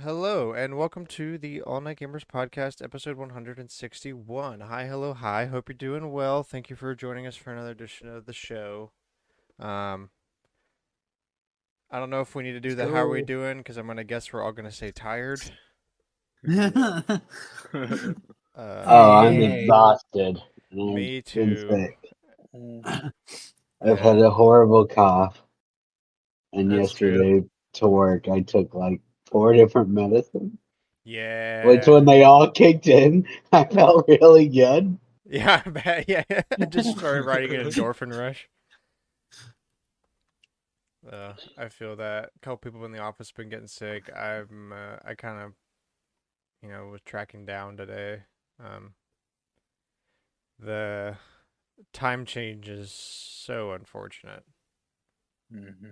Hello, and welcome to the All Night Gamers Podcast, episode 161. Hi, hello, hi. Hope you're doing well. Thank you for joining us for another edition of the show. Um, I don't know if we need to do Let's the how are we go. doing, because I'm going to guess we're all going to say tired. Yeah. Oh, Uh, I'm Hey. exhausted. And me I've been too. sick. I've had Yeah, a horrible cough. And That's true. yesterday to work, I took like 4 different medicines, which yeah, when they all kicked in, I felt really good. yeah, I bet, yeah. I just started riding an endorphin rush. I feel that a couple people in the office have been getting sick. I kind of, was tracking down today. Um, the time change is so unfortunate. hmm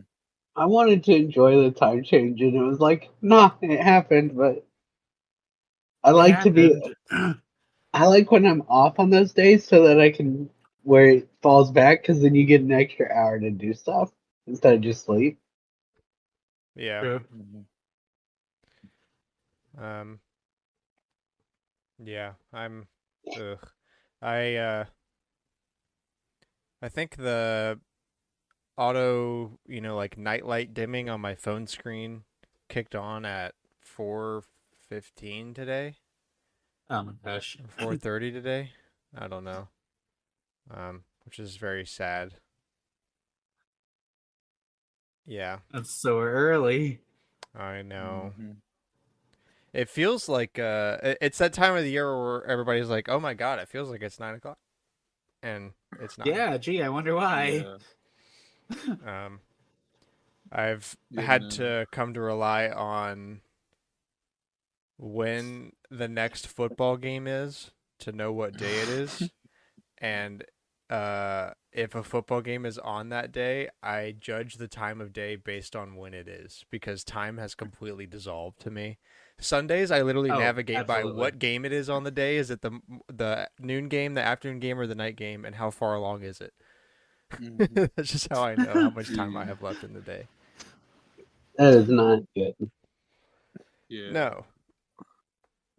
I wanted to enjoy the time change, and it was like, nah, it happened. But I It like to be, happened. I like when I'm off on those days so that I can, where it falls back, because then you get an extra hour to do stuff instead of just sleep. Yeah. True. Um. Yeah. I'm. Ugh. I. I think the auto, like nightlight dimming on my phone screen kicked on at 4:15 today, Oh my gosh. or 4:30 today. I don't know. Which is very sad. Yeah, That's so early. I know. hmm It feels like it's that time of the year where everybody's like, "Oh my God, it feels like it's 9 o'clock," and it's not. Yeah, gee, I wonder why. Yeah. Um, I've Yeah. had No. to come to rely on when the next football game is to know what day it is, and if a football game is on that day, I judge the time of day based on when it is because time has completely dissolved to me. Sundays, I literally Oh, navigate by absolutely. what game it is on the day. Is it the noon game, the afternoon game, or the night game, and how far along is it? hmm That's just how I know how much time I Jeez. have left in the day. That is not good. Yeah. No.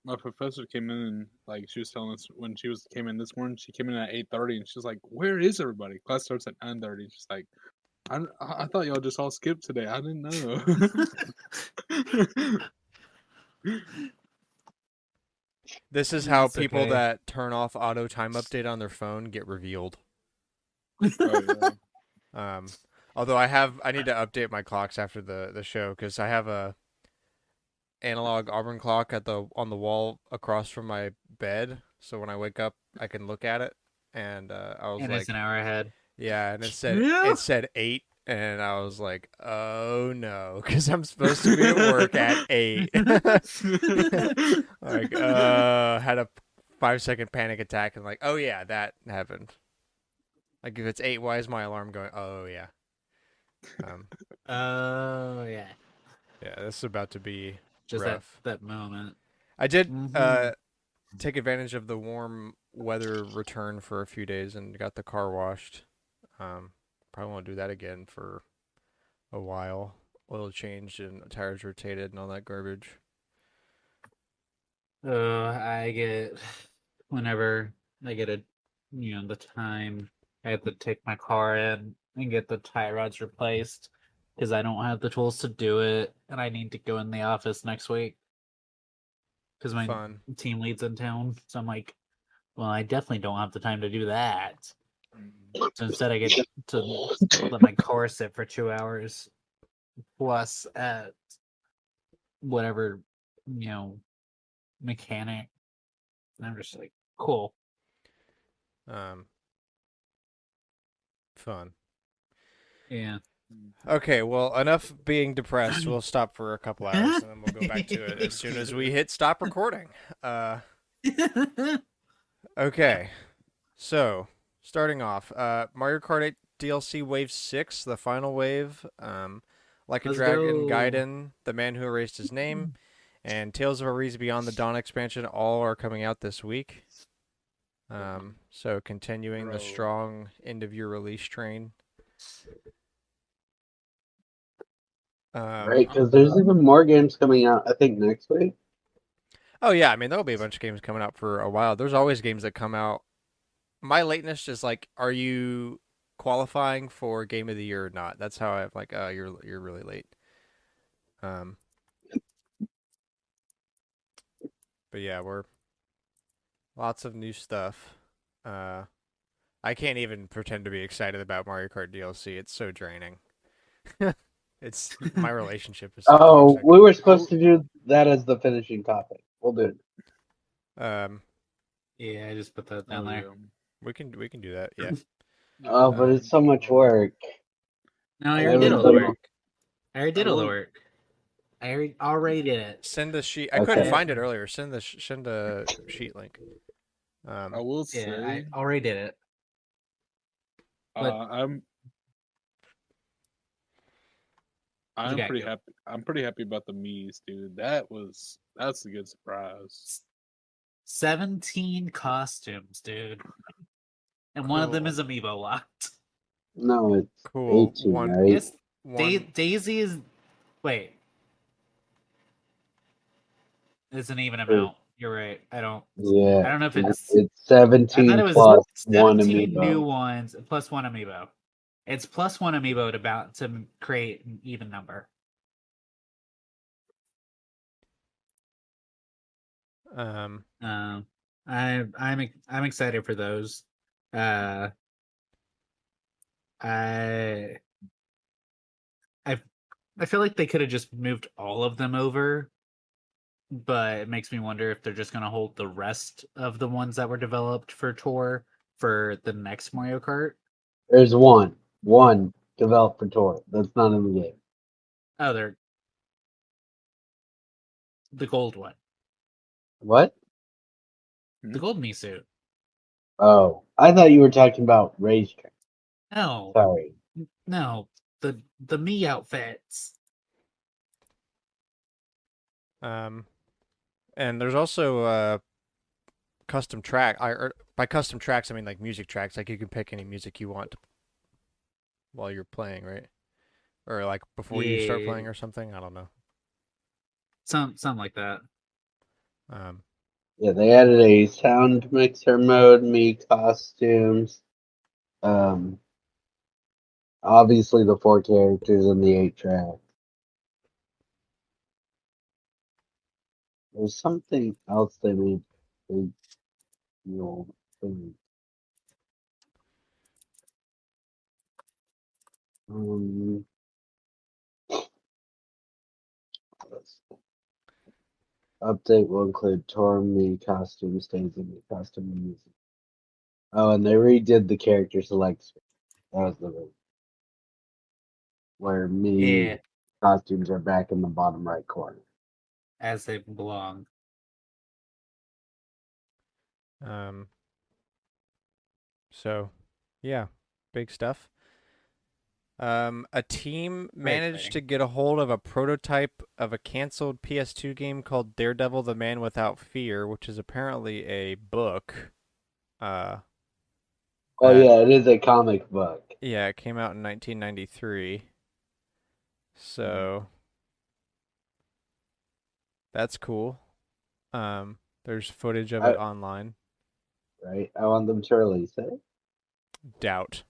My professor came in and she was telling us when came in this morning. She came in at 8:30 and she's like, "Where is everybody?" Class starts at 9:30. She's like, "I thought y'all just all skipped today. I didn't know." This is how That's people okay. that turn off auto time update on their phone get revealed. Oh yeah. Um, although I need to update my clocks after the show because I have a analog Auburn clock on the wall across from my bed. So when I wake up, I can look at it, and I was And it's an like, hour ahead. yeah, and Yeah. it said 8, and I was like, oh no, because I'm supposed to be at work at 8. Like, had a 5 second panic attack, and like, oh yeah, that happened. Like if it's 8, why is my alarm going? Oh yeah. Um, Oh yeah. yeah, this is about to be Just that rough. that moment. I did Mm-hmm. take advantage of the warm weather return for a few days and got the car washed. Probably won't do that again for a while. Oil changed and tires rotated and all that garbage. I get whenever I get the time I have to take my car in and get the tie rods replaced because I don't have the tools to do it, and I need to go in the office next week because my Fun. team lead's in town. So I'm like, well, I definitely don't have the time to do that. So instead, I get to let my car sit for 2 hours plus at whatever you know mechanic. And I'm just like, cool. Um, Fun. Yeah. Okay, well, enough being depressed. We'll stop for a couple hours and then we'll go back to it as soon as we hit stop recording. Okay. So, starting off, Mario Kart 8 DLC Wave 6, the final wave, Like a Let's Dragon go. Gaiden, The Man Who Erased His Name, and Tales of Arise Beyond the Dawn expansion all are coming out this week. So continuing the Bro. strong end of year release train. Right, because there's even more games coming out, I think, next week. Oh yeah, I mean there'll be a bunch of games coming out for a while. There's always games that come out. My lateness is like, are you qualifying for Game of the Year or not? That's how I'm like, you're really late. Um, but yeah, we're lots of new stuff. Uh, I can't even pretend to be excited about Mario Kart DLC. It's so draining. It's my relationship is so Oh, toxic. we were supposed to do that as the finishing topic. We'll do it. Yeah, I just put that down there. We can do that. Yeah. Oh, but it's so much work. No, I I already did haven't all the done- work. I already did all the work. I already did it. Send the sheet. I Okay. couldn't find it earlier. Send the sheet link. I will Yeah, say, I already did it. But I'm you got, pretty Gil? happy. I'm pretty happy about the Mii's, dude. That's a good surprise. 17 costumes, dude. And one of them Cool. is amiibo locked. No, it's Cool. 18, One. right? Yes, Daisy is. Wait. It's an even amount. You're right. I don't Yeah. know if it's. It's I 17 thought it was plus one 17 new amiibo. ones plus one amiibo. It's plus one amiibo to create an even number. I'm excited for those. I feel like they could have just moved all of them over, but it makes me wonder if they're just going to hold the rest of the ones that were developed for Tour for the next Mario Kart. There's one developed for tour. That's not in the game. Oh, they're the gold one, What? the gold Mii suit. Oh, I thought you were talking about racetrack. No, Sorry. no, the Mii outfits. And there's also custom track. By custom tracks, I mean like music tracks. Like you can pick any music you want while you're playing, right? Or like before you start playing or something. I don't know. Something like that. Yeah, they added a sound mixer mode, me costumes. Obviously the 4 characters and the 8 track. There's something else they made. They, thing. Update will include Tormi costume stains in the costume music. Oh, and they redid the character select screen. That was the one. Where me costumes are back in the bottom right corner. As they belong. So, yeah, big stuff. A team managed to get a hold of a prototype of a canceled PS2 game called Daredevil: The Man Without Fear, which is apparently a book. Oh yeah, it is a comic book. Yeah, it came out in 1993. So that's cool. There's footage of it online. Right, I want them to release it. Doubt.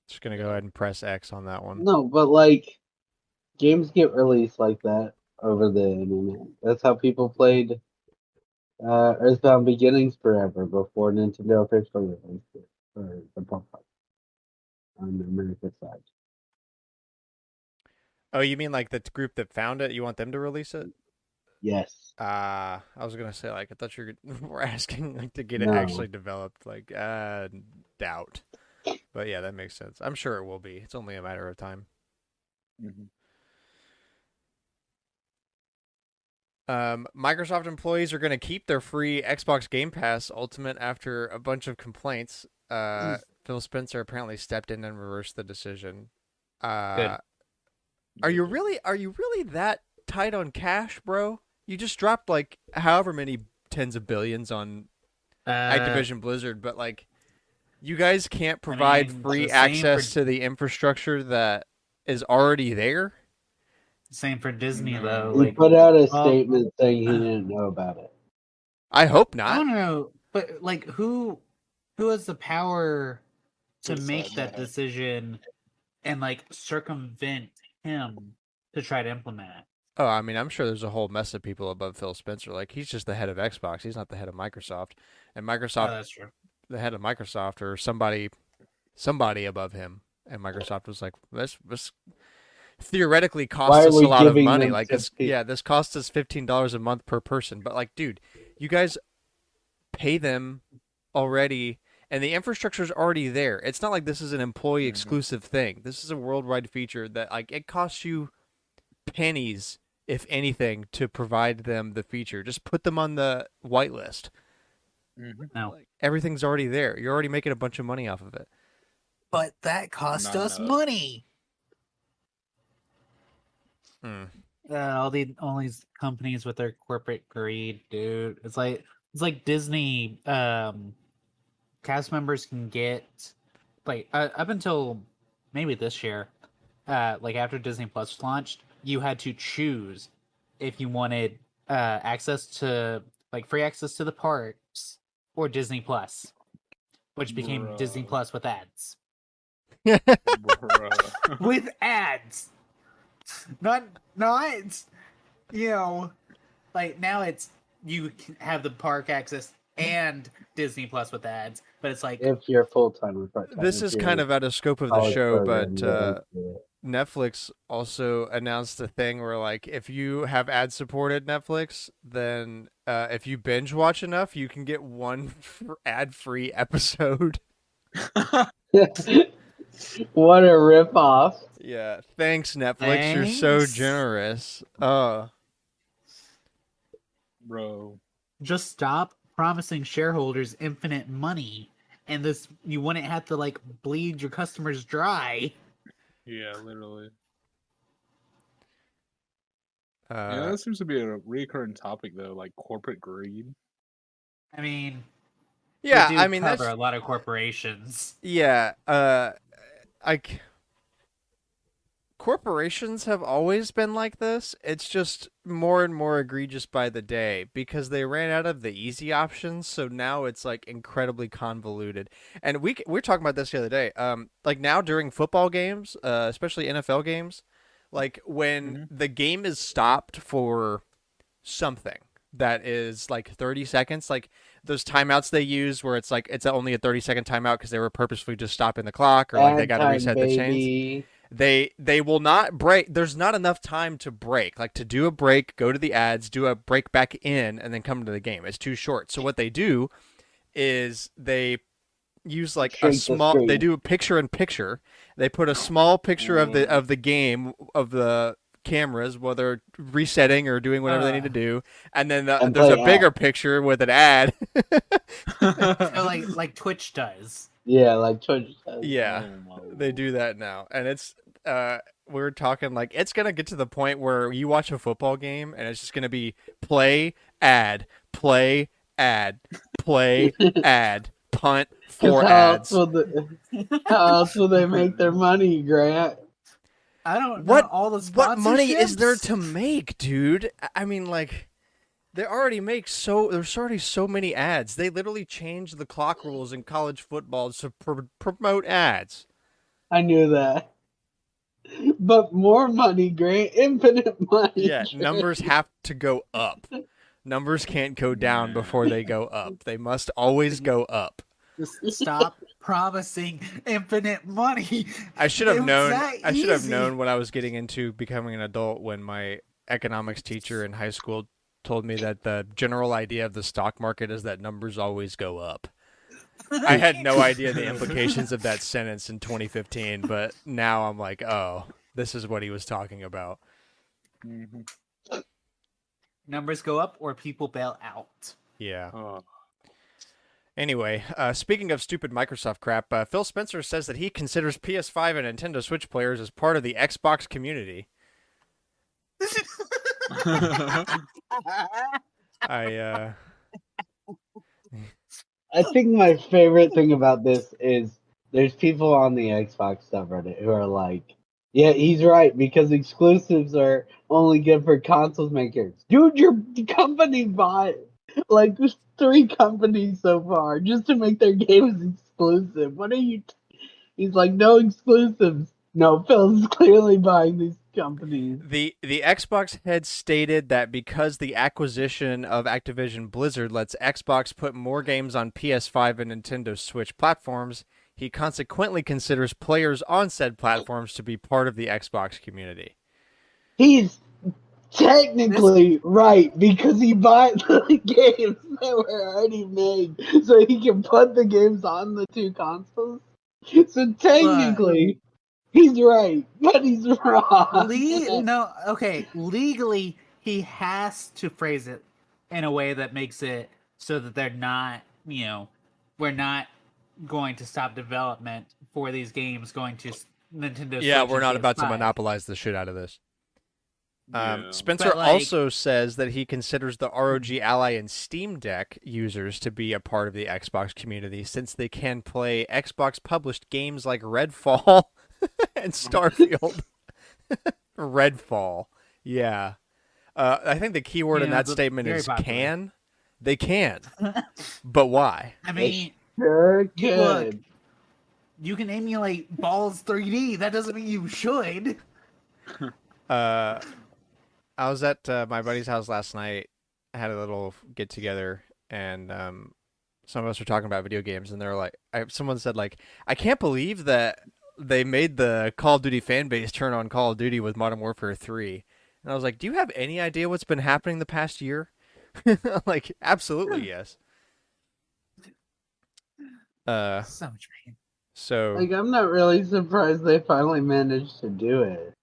Just gonna go ahead and press X on that one. No, but like, games get released like that over the internet. That's how people played Earthbound Beginnings forever before Nintendo officially released it for the public on the American side. Oh, you mean like the group that found it? You want them to release it? Yes. I was gonna say like I thought you were asking like to get it No. actually developed. Like doubt, but yeah, that makes sense. I'm sure it will be. It's only a matter of time. Microsoft employees are going to keep their free Xbox Game Pass Ultimate after a bunch of complaints. Phil Spencer apparently stepped in and reversed the decision. Good. Are you really that tight on cash, bro? You just dropped like however many tens of billions on Activision Blizzard, but like you guys can't provide free access to the infrastructure that is already there. Same for Disney though. He Like, put out a well, statement saying he didn't know about it. I hope I not. don't know, but like, who has the power to Decide make that that. decision and like circumvent him to try to implement it? Oh, I mean, I'm sure there's a whole mess of people above Phil Spencer. Like, he's just the head of Xbox. He's not the head of Microsoft. And Oh, Microsoft, that's true. the head of Microsoft, or somebody above him. And Microsoft was like, this theoretically Why costs are us a we lot of giving money. them Like, $15? this costs us $15 a month per person. But like, dude, you guys pay them already, and the infrastructure is already there. It's not like this is an employee exclusive thing. This is a worldwide feature that like it costs you pennies, if anything, to provide them the feature. Just put them on the whitelist. No, Like, everything's already there. You're already making a bunch of money off of it. but that cost Not us enough. money. Hmm. All these companies with their corporate greed, dude. It's like Disney. Cast members can get like up until maybe this year, like after Disney Plus launched, you had to choose if you wanted access to like free access to the parks or Disney Plus, which became Disney Bruh. Plus with ads. Bruh. With ads, not you know, like now it's you can have the park access and Disney Plus with ads, but it's like If you're full-time or part-time. This if is you're kind of out of scope of the college show, program, but you don't do it. Netflix also announced a thing where, like, if you have ad-supported Netflix, then if you binge watch enough, you can get one ad-free episode. What a ripoff. Yeah, thanks, Netflix. You're so Thanks. generous. Bro. just stop promising shareholders infinite money, and this you wouldn't have to like bleed your customers dry. Yeah, literally. Yeah, Uh, that seems to be a recurring topic though, like corporate greed. I mean, yeah, we do I mean cover that's a lot of corporations. yeah. I corporations have always been like this. It's just more and more egregious by the day because they ran out of the easy options. So now it's like incredibly convoluted. And we're talking about this the other day. Like now during football games, especially NFL games, like when the game is stopped for something that is like 30 seconds, like those timeouts they use where it's like it's only a 30-second timeout because they were purposefully just stopping the clock, or like they Ad got to time, reset the chains. baby. They will not break. There's not enough time to break. Like to do a break, go to the ads, do a break back in, and then come to the game. It's too short. So what they do is they use like a Shrink the small. They screen. do a picture in picture. They put a small picture of the game of the cameras while they're resetting or doing whatever they need to do, and then And there's a play bigger ad. picture with an ad. So like Twitch does. Yeah, like Twitch says. Yeah, Oh my they do that now, and it's we're talking like it's gonna get to the point where you watch a football game and it's just gonna be play ad, play ad, play ad, punt, 4 ads. How else will they make their money, Grant? I don't know all the sponsorships. What money is there to make, dude? I mean, like, they already make there's already so many ads. They literally changed the clock rules in college football to promote ads. I knew that. But more money, Grant. Infinite money. Yeah, Grant. numbers have to go up. Numbers can't go down before they go up. They must always go up. Just stop promising infinite money. I should have It was known. that I should have easy. known when I was getting into becoming an adult when my economics teacher in high school told me that the general idea of the stock market is that numbers always go up. I had no idea the implications of that sentence in 2015, but now I'm like, oh, this is what he was talking about. Numbers go up or people bail out. Yeah. Oh. Anyway, speaking of stupid Microsoft crap, Phil Spencer says that he considers PS5 and Nintendo Switch players as part of the Xbox community. I think my favorite thing about this is there's people on the Xbox subreddit who are like, Yeah, he's right, because exclusives are only good for consoles makers. Dude, your company bought like 3 companies so far just to make their games exclusive. What are you? He's like, no exclusives. No, Phil's clearly buying these companies. The Xbox head stated that because the acquisition of Activision Blizzard lets Xbox put more games on PS5 and Nintendo Switch platforms, he consequently considers players on said platforms to be part of the Xbox community. He's technically right because he bought the games that were already made so he can put the games on the 2 consoles. So technically, he's right, but he's wrong. Legally, he has to phrase it in a way that makes it so that they're not, we're not going to stop development for these games going to Nintendo Yeah, Switch we're and not about to PS5. monopolize the shit out of this. Yeah. Spencer But, like- also says that he considers the ROG Ally and Steam Deck users to be a part of the Xbox community since they can play Xbox published games like Redfall and Starfield. Redfall. Yeah. I think the key word in that the- statement very is popular. can. They can. But why? I mean, Sure you- look, could. you can emulate Balls 3D. That doesn't mean you should. I was at my buddy's house last night. I had a little get together, and some of us were talking about video games, and they're like, someone said like, I can't believe that they made the Call of Duty fan base turn on Call of Duty with Modern Warfare 3. And I was like, do you have any idea what's been happening the past year? Like, absolutely yes. So much pain. So Like, I'm not really surprised they finally managed to do it.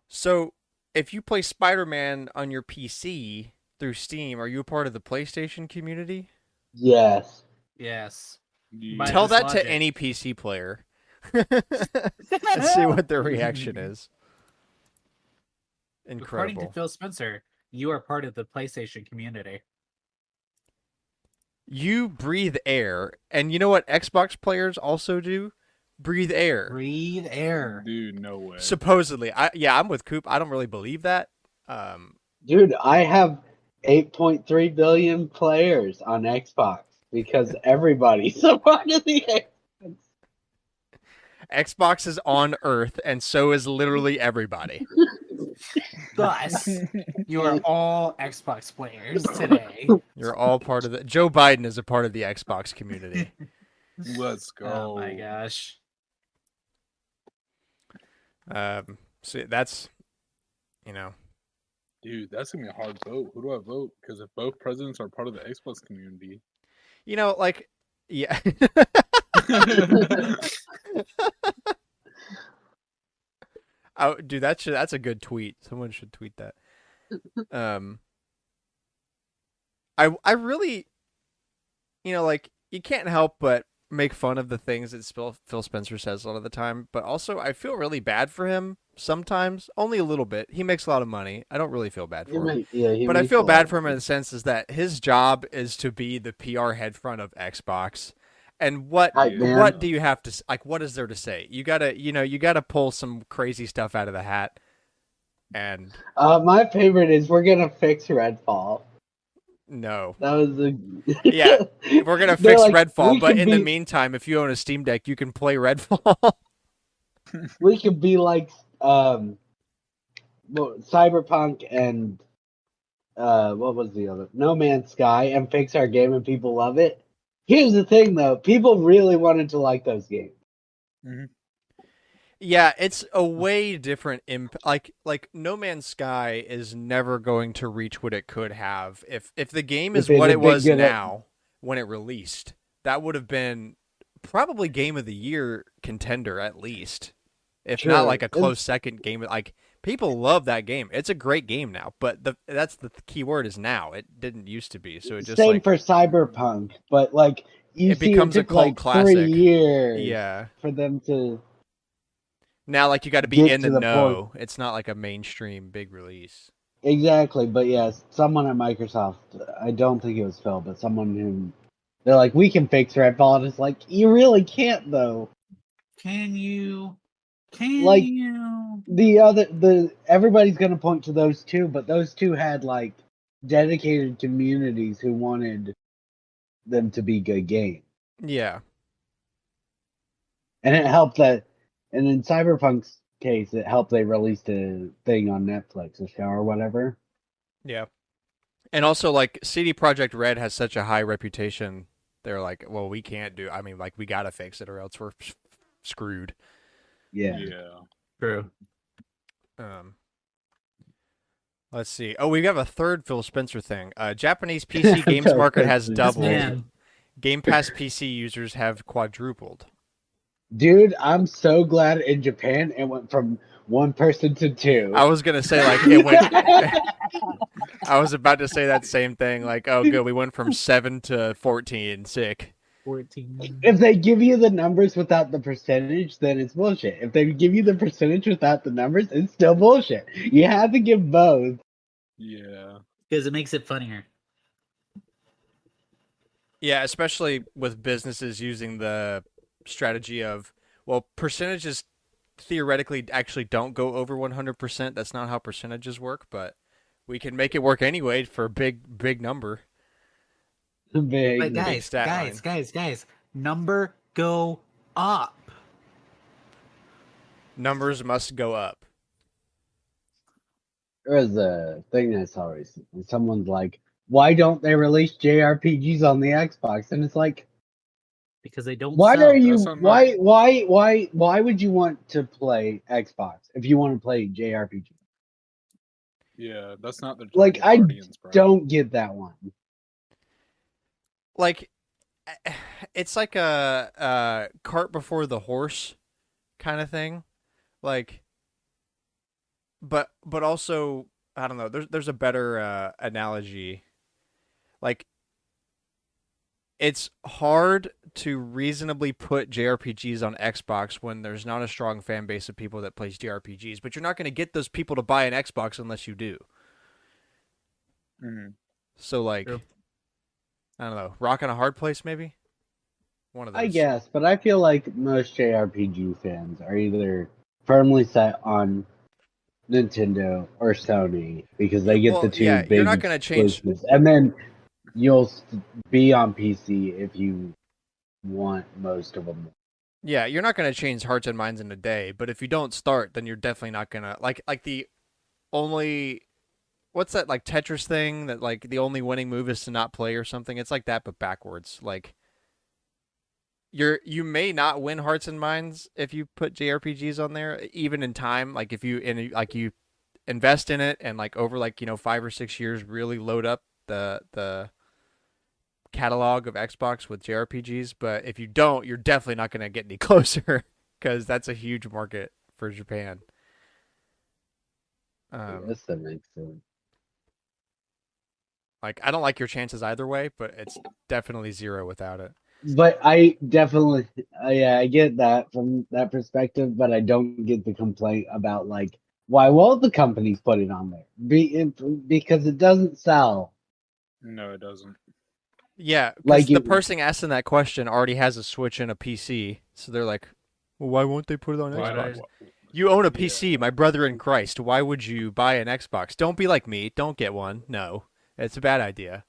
So, if you play Spider-Man on your PC through Steam, are you a part of the PlayStation community? Yes. Yes. Yeah. By Tell this that logic. to any PC player. And see what their reaction is. According Incredible. to Phil Spencer, you are part of the PlayStation community. You breathe air, and you know what Xbox players also do? Breathe air. Breathe air. Dude, no way. Supposedly. I'm with Coop. I don't really believe that. Dude, I have 8.3 billion players on Xbox because everybody's a part of the Xbox. Xbox is on Earth, and so is literally everybody. Thus, you are all Xbox players today. You're all part of the. Joe Biden is a part of the Xbox community. Let's go. Oh my gosh. So that's, you know, Dude, that's gonna be a hard vote. Who do I vote? Because if both presidents are part of the Xbox community, like, yeah. Oh, dude, that's a good tweet. Someone should tweet that. I really, like, you can't help but make fun of the things that Phil Spencer says a lot of the time, but also I feel really bad for him sometimes, only a little bit. He makes a lot of money. I don't really feel bad for him. But I feel bad for him in the sense is that his job is to be the PR head front of Xbox. And what do you have to like? What is there to say? You gotta pull some crazy stuff out of the hat. And my favorite is we're gonna fix Redfall. no, That was the yeah, we're gonna fix like, Redfall, but in the meantime, if you own a Steam Deck, you can play Redfall. we could be like Cyberpunk and what was the other? No Man's Sky, and fix our game and people love it. Here's the thing, though. People really wanted to like those games. mm-hmm. Yeah, it's a way different like No Man's Sky is never going to reach what it could have if the game is what it was now when it released. That would have been probably Game of the Year contender at least, if not like a close second game. Like, people love that game. It's a great game now, but that's the key word is now. It didn't used to be. So it just same for Cyberpunk, but like it becomes a cult classic. 3 years, yeah, for them to. Now, like, you got to be in the know. It's not like a mainstream big release. Exactly, but yes, someone at Microsoft, I don't think it was Phil, but someone who, they're like, we can fix Redfall, and it's like, you really can't, though. Can you? Like, Damn. everybody's gonna point to those two, but those two had like dedicated communities who wanted them to be good games, Yeah. and it helped that. And in Cyberpunk's case, it helped they released a thing on Netflix, a show or whatever. Yeah. And also, like, CD Projekt Red has such a high reputation. They're like, well, we can't do. I mean, like, we gotta fix it, or else we're screwed. Yeah. True. Let's see. Oh, we have a third Phil Spencer thing. Japanese PC games market has This doubled. Man. Game Pass PC users have quadrupled. Dude, I'm so glad in Japan it went from one person to two. I was gonna say, like, it went. I was about to say that same thing. Like, oh, good, we went from 7 to 14. Sick. 14. If they give you the numbers without the percentage, then it's bullshit. If they give you the percentage without the numbers, it's still bullshit. You have to give both. Yeah. Because it makes it funnier. Yeah, especially with businesses using the strategy of, well, percentages theoretically actually don't go over 100%. That's not how percentages work, but we can make it work anyway for a big number. Big. But guys, stat line. guys, number go up. Numbers must go up. There was a thing I saw recently. Someone's like, "Why don't they release JRPGs on the Xbox?" And it's like, Because they don't why sell. are you? That's not my- Why would you want to play Xbox if you want to play JRPG? Yeah, that's not the Like, target I audience, bro. don't get that one. Like, it's like a cart before the horse kind of thing. Like, but also, I don't know. There's a better analogy. Like, it's hard to reasonably put JRPGs on Xbox when there's not a strong fan base of people that plays JRPGs, but you're not going to get those people to buy an Xbox unless you do. Mhm. So, like, True. I don't know, rock in a hard place, maybe? One of those. I guess, but I feel like most JRPG fans are either firmly set on Nintendo or Sony because they get the Well, two yeah, you're big not going to change. exclusives, and then you'll be on PC if you want most of them. Yeah, you're not going to change hearts and minds in a day, but if you don't start, then you're definitely not going to like the only what's that like Tetris thing that like the only winning move is to not play or something. It's like that but backwards. Like you may not win hearts and minds if you put JRPGs on there even in time, like if you you invest in it and like over like 5 or 6 years really load up the catalog of Xbox with JRPGs, but if you don't, you're definitely not going to get any closer because that's a huge market for Japan. Yes, that makes sense. Like, I don't like your chances either way, but it's definitely zero without it. But I definitely, yeah, I get that from that perspective, but I don't get the complaint about like why won't the companies put it on there? Because it doesn't sell. No, it doesn't. Yeah, because Like the person asking that question already has a Switch and a PC, so they're like, well, why won't they put it on Why Xbox? not? You own a PC, my brother in Christ. Why would you buy an Xbox? Don't be like me. Don't get one. No, it's a bad idea.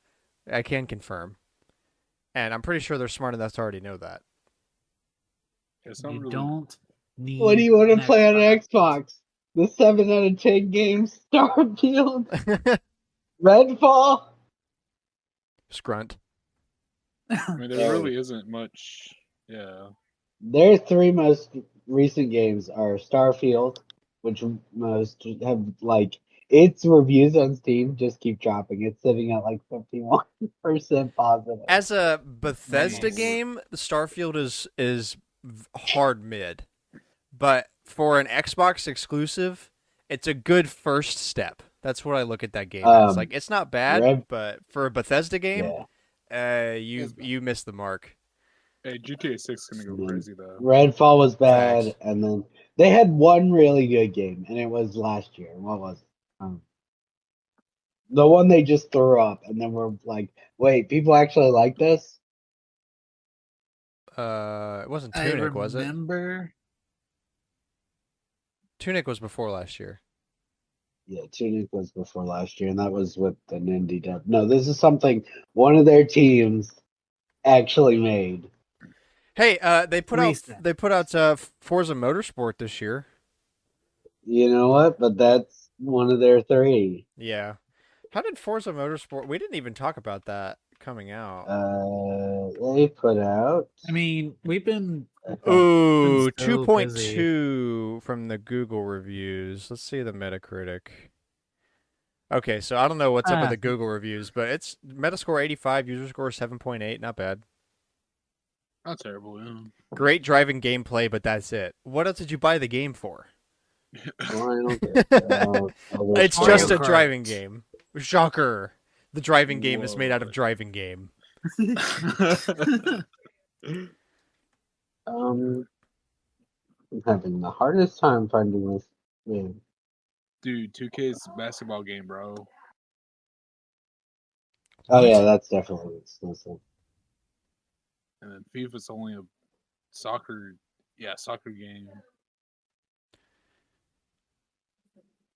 I can confirm. And I'm pretty sure they're smart enough to already know that. It's not You really. don't need. What do you want an to play on Xbox. Xbox? The 7 out of 10 games, Starfield, Redfall. Scrunt. I mean, there really isn't much. Yeah. Their three most recent games are Starfield, which most have like its reviews on Steam just keep dropping. It's sitting at like 51% positive. As a Bethesda Nice. game, Starfield is hard mid, but for an Xbox exclusive, it's a good first step. That's what I look at that game as. Like, it's not bad, but for a Bethesda game, you missed the mark. Hey, GTA 6 is gonna go crazy though. Redfall was bad, Facts. and then they had one really good game, and it was last year. What was it? The one they just threw up, and then we're like, wait, people actually like this? It wasn't I Tunic, was it? remember. Tunic was before last year. Yeah, Tunic was before last year, and that was with an indie dev. No, this is something one of their teams actually made. Hey, they put Recent. out Forza Motorsport this year. You know what? But that's one of their 3. Yeah. How did Forza Motorsport? We didn't even talk about that coming out. They put out. I mean, we've been Ooh, so 2.2 from the Google reviews. Let's see the Metacritic. Okay, so I don't know what's up with the Google reviews, but it's Metascore 85, user score 7.8, not bad. Not terrible. Yeah. Great driving gameplay, but that's it. What else did you buy the game for? It's Mario just a Kart. driving game. Shocker. The driving game is made out of driving game. I'm having the hardest time finding this game. Dude, 2K's a basketball game, bro. Oh yeah, that's definitely exclusive. And then FIFA's only a soccer game.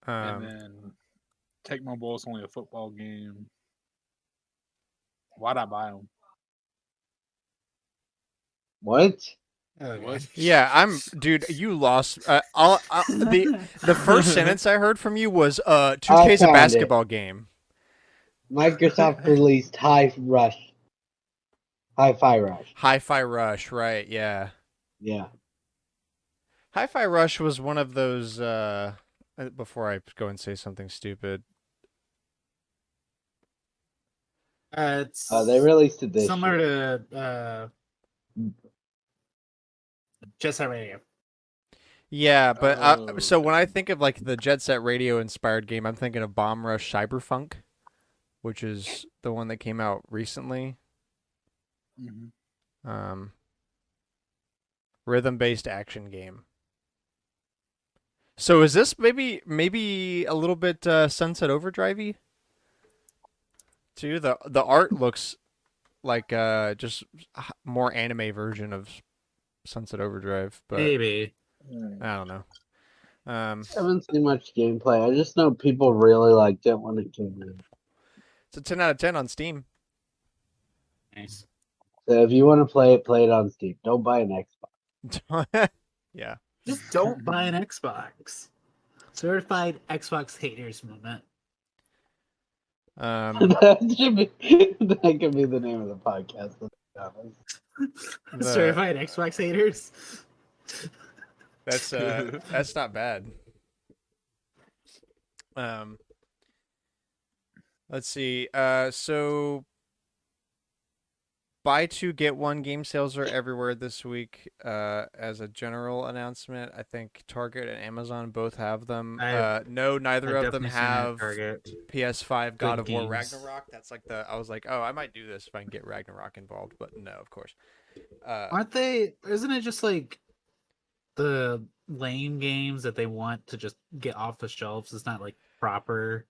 And then Tecmo Bowl's only a football game. Why'd I buy them? What? What? Yeah, dude. You lost. The first sentence I heard from you was 2K's a found basketball game. Microsoft released Hi-Fi Rush. Hi-Fi Rush, right? Yeah. Yeah. Hi-Fi Rush was one of those. Before I go and say something stupid, It's They released it this similar year. to Jet Set Radio. yeah. But so when I think of like the Jet Set Radio inspired game, I'm thinking of Bomb Rush Cyberpunk, which is the one that came out recently. Mm-hmm. Rhythm-based action game. So is this maybe a little bit Sunset Overdrive-y? Too, the art looks like just more anime version of Sunset Overdrive, but Maybe. I don't know. I haven't seen much gameplay. I just know people really liked it when it came in. It's a 10 out of 10 on Steam. Nice. So if you want to play it on Steam. Don't buy an Xbox. Yeah. Just don't buy an Xbox. Certified Xbox haters movement. that could be the name of the podcast. Certified Xbox haters. That's not bad. Let's see. So buy 2 get 1 game sales are everywhere this week. As a general announcement, I think Target and Amazon both have them. Neither of them have PS5 God of War Ragnarok. That's like I was like, oh, I might do this if I can get Ragnarok involved, but no, of course. Aren't they? Isn't it just like the lame games that they want to just get off the shelves? It's not like proper.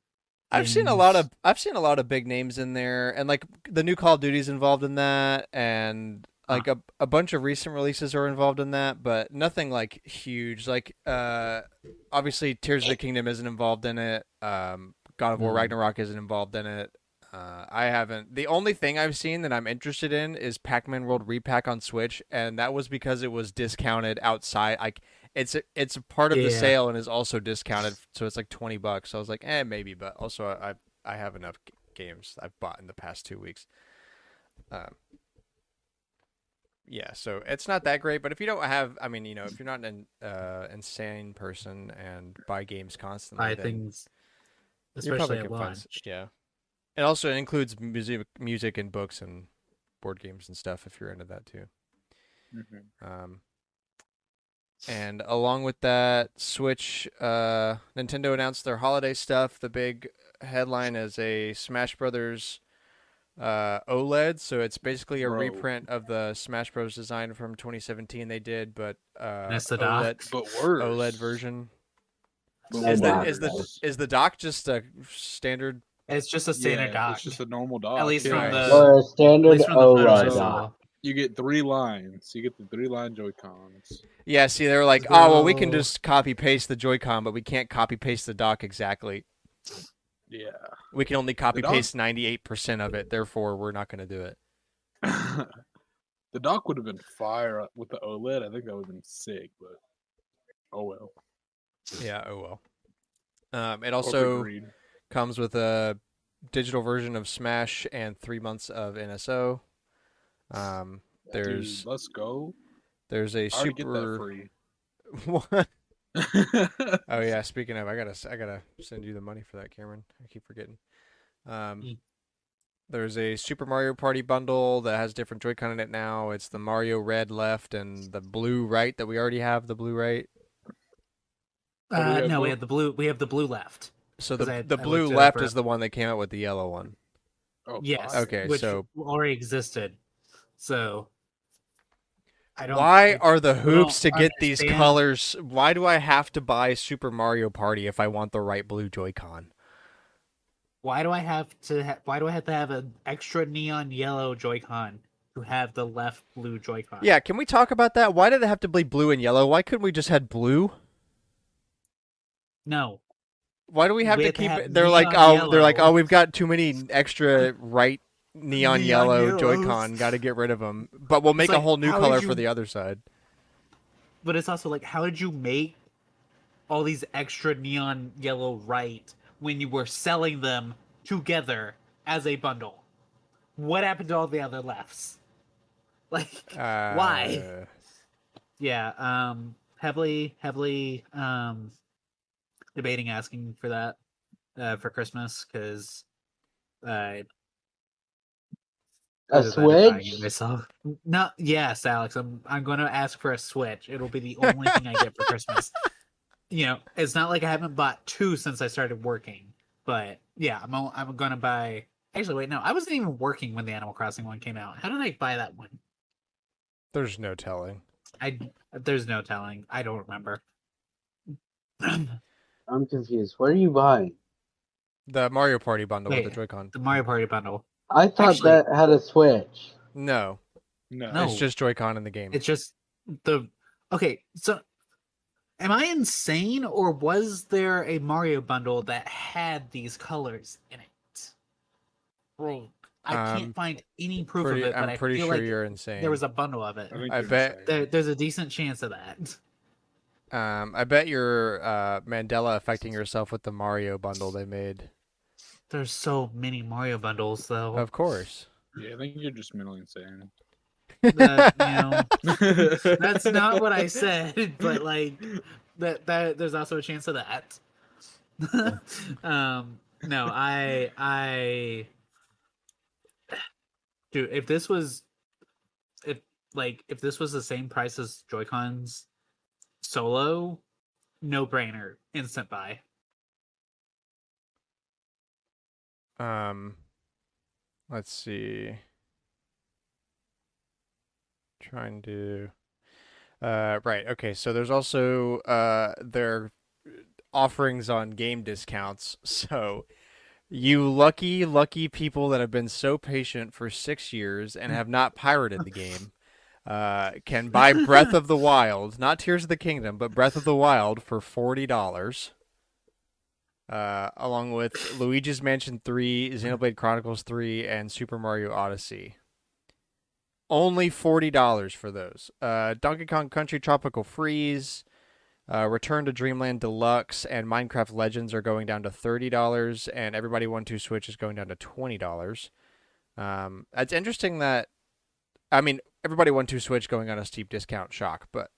I've seen a lot of big names in there, and like the new Call of Duty's involved in that, and like a bunch of recent releases are involved in that, but nothing like huge. Like obviously Tears of the Kingdom isn't involved in it. God of War Ragnarok isn't involved in it. I haven't. The only thing I've seen that I'm interested in is Pac-Man World Repack on Switch, and that was because it was discounted outside. Like it's a part of the sale and is also discounted, so it's like $20. So I was like, maybe, but also I have enough games I've bought in the past 2 weeks. Yeah, so it's not that great, but if you don't have, I mean, if you're not an insane person and buy games constantly, then things, you probably especially can at find. launch. Yeah. It also includes music and books and board games and stuff if you're into that too. Mm-hmm. And along with that, Switch, Nintendo announced their holiday stuff. The big headline is a Smash Brothers OLED, so it's basically a reprint of the Smash Bros. Design from 2017 they did, but That's the dock. But worse. OLED version. Is the dock just a standard? It's just a standard dock. It's just a normal dock. At least from Nice. the Or a standard at least from the photos I OLED saw. dock. You get 3 lines. You get the 3-line Joy-Cons. Yeah, see, they were like, oh, well, we can So- just copy-paste the Joy-Con, but we can't copy-paste the dock exactly. Yeah. We can only copy-paste 98% of it, therefore we're not going to do it. The dock would have been fire with the OLED. I think that would have been sick, but oh well. Yeah, oh well. It Corporate also greed. comes with a digital version of Smash and 3 months of NSO. There's Dude, let's go. there's a I already get that super. free. What? Oh yeah, speaking of, I gotta send you the money for that, Cameron. I keep forgetting. There's a Super Mario Party bundle that has different Joy-Con in it now. It's the Mario Red left and the blue right that we already have. The blue right. Oh, we have No, we blue? have the blue. We have the blue left. So 'Cause the I the looked blue it up left for- is the one that came out with the yellow one. Oh, Yes. fire. Okay, which so- already existed. So I don't. Why I are the still hoops to don't get these understand- colors? Why do I have to buy Super Mario Party if I want the right blue Joy-Con? Why do I have to? Why do I have to have an extra neon yellow Joy-Con to have the left blue Joy-Con? Yeah, can we talk about that? Why did it have to be blue and yellow? Why couldn't we just had blue? No. Why do we have We to have to keep have it? They're like, neon they're like, yellow. oh, we've got too many extra right neon Neon yellow yellows. Joy-Con. Got to get rid of them. But we'll make a like, whole new how color did for you- the other side. But it's also like, how did you make all these extra neon yellow right when you were selling them together as a bundle? What happened to all the other lefts? Like, why? Yeah, heavily debating asking for that for Christmas because A either that or buying it Switch? myself. No, yes, Alex, I'm going to ask for a Switch. It'll be the only thing I get for Christmas. You know, it's not like I haven't bought 2 since I started working, but yeah, I'm going to buy. Actually, wait, no, I wasn't even working when the Animal Crossing one came out. How did I buy that one? There's no telling. There's no telling. I don't remember. I'm confused. What are you buying? The Mario Party bundle with Wait. the Joy-Con. The Mario Party bundle. I thought Actually- that had a Switch. No, No. No. it's just Joy-Con in the game. It's just the okay. So, am I insane, or was there a Mario bundle that had these colors in it? Bro, I can't find any proof of it, but I'm pretty I feel sure like you're insane. there was a bundle of it. think I you're bet- insane. There's a decent chance of that. I bet you're Mandela affecting yourself with the Mario bundle they made. There's so many Mario bundles, though. Of course. Yeah, I think you're just mentally insane. That, that's not what I said, but like that there's also a chance of that. No, I dude, if this was the same price as Joy-Cons solo, no brainer, instant buy. Let's see. Trying to right, okay, so there's also their offerings on game discounts. So you lucky people that have been so patient for 6 years and have not pirated the game can buy Breath of the Wild, not Tears of the Kingdom, but Breath of the Wild for $40. Along with Luigi's Mansion 3, Xenoblade Chronicles 3, and Super Mario Odyssey. Only $40 for those. Donkey Kong Country Tropical Freeze, Return to Dreamland Deluxe, and Minecraft Legends are going down to $30, and Everybody 1-2 Switch is going down to $20. It's interesting that, I mean, Everybody 1-2 Switch going on a steep discount, shock, but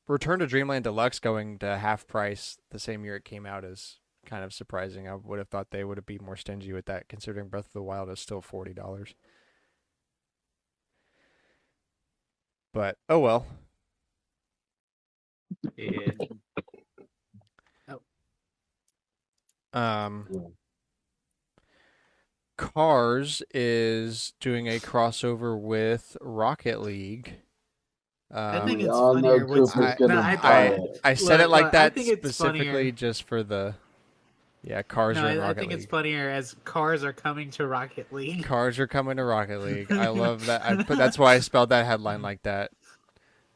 Return to Dreamland Deluxe going to half price the same year it came out is kind of surprising. I would have thought they would have been more stingy with that, considering Breath of the Wild is still $40. But oh well. Yeah. Cars is doing a crossover with Rocket League. I think We it's all know funnier. Cooper's I- gonna no, buy I- it. I said it Look, like I that think it's specifically funnier. just for the Yeah, cars No, are in I Rocket think it's League. funnier as cars are coming to Rocket League. Cars are coming to Rocket League. I love that. That's why I spelled that headline like that.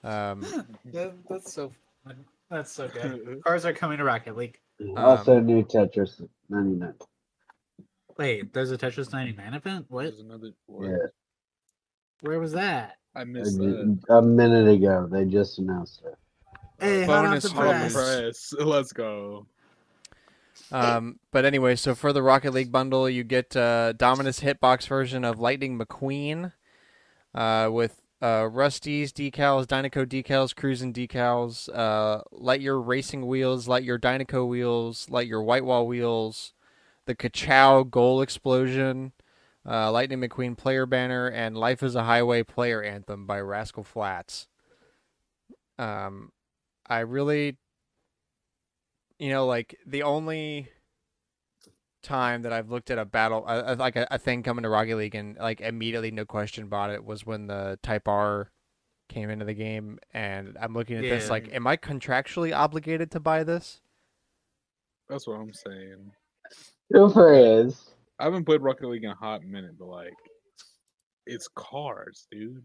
That's so fun. That's so good. Cars are coming to Rocket League. Also, new Tetris 99. Wait, there's a Tetris 99 event? What? There's another. What? Yeah, Where was that? I I missed did- that. a minute ago they just announced it. Hey, bonus hot off the Hot off the press. press. Let's go. But anyway, so for the Rocket League bundle, you get Dominus Hitbox version of Lightning McQueen with Rusty's decals, Dynaco decals, Cruisin' decals, Lightyear Racing wheels, Lightyear Dynaco wheels, Lightyear White Wall wheels, the Ka-Chow Goal Explosion, Lightning McQueen player banner, and Life is a Highway player anthem by Rascal Flatts. I really, like the only time that I've looked at a battle, like a thing coming to Rocket League and like immediately no question bought it was when the Type R came into the game, and I'm looking at this Yeah. like, am I contractually obligated to buy this? That's what I'm saying. Super is. I haven't played Rocket League in a hot minute, but like, it's cars, dude.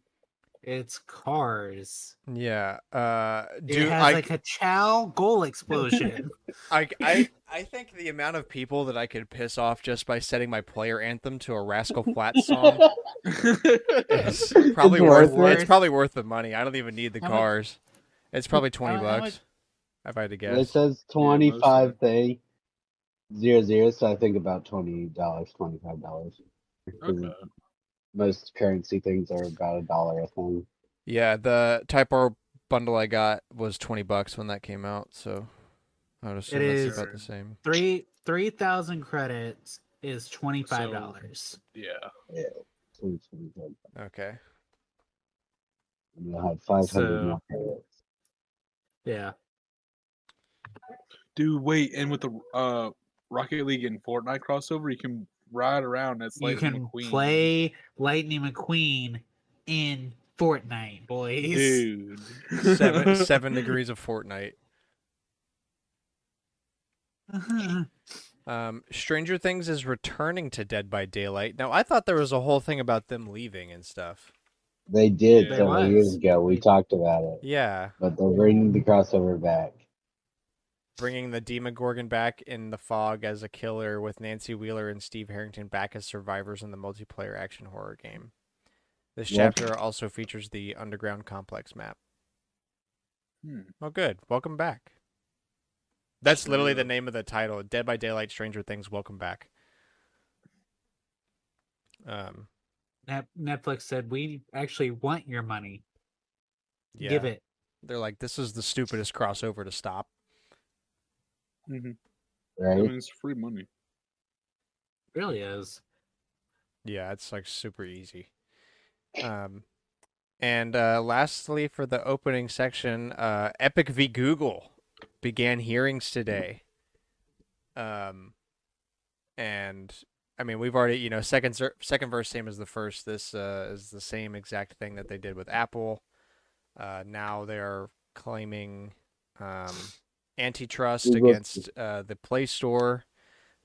It's cars. Yeah. It has like a Chow goal explosion. I think the amount of people that I could piss off just by setting my player anthem to a Rascal Flatts song is probably worth worth it. it's probably worth the money. I don't even need the How much- cars. It's probably 20 how bucks much- if I had to It guess. says Yeah, most 25 thing 00, so I think about $20, $25. Okay. Most currency things are about $1 a thing. Yeah, the Type R bundle I got was 20 bucks when that came out, so I would assume It that's is about the same. 3,000 credits is $25. Yeah. Yeah, 25. Okay. And you'll have 500 So- more credits. Yeah. Dude, wait, and with the Rocket League and Fortnite crossover, you can ride around as You Lightning can McQueen. play Lightning McQueen in Fortnite, boys. Dude. 7 degrees of Fortnite. Stranger Things is returning to Dead by Daylight. Now, I thought there was a whole thing about them leaving and stuff. They did Yeah. several There years was. ago. We talked about it. Yeah, But they're bringing the crossover back. bringing the Demogorgon back in the fog as a killer with Nancy Wheeler and Steve Harrington back as survivors in the multiplayer action horror game. This Yep. chapter also features the Underground Complex map. Hmm. Oh, good. Welcome back. That's literally Yeah. the name of the title. Dead by Daylight, Stranger Things, Welcome Back. Netflix said, we actually want your money. Yeah. Give it. They're like, this is the stupidest crossover to stop. Mm-hmm. I Right? mean, it's free money. Really is. Yeah, it's like super easy. And lastly, for the opening section, Epic v. Google began hearings today. And I mean, we've already, second verse same as the first. This is the same exact thing that they did with Apple. Now they're claiming antitrust Google- against the Play Store,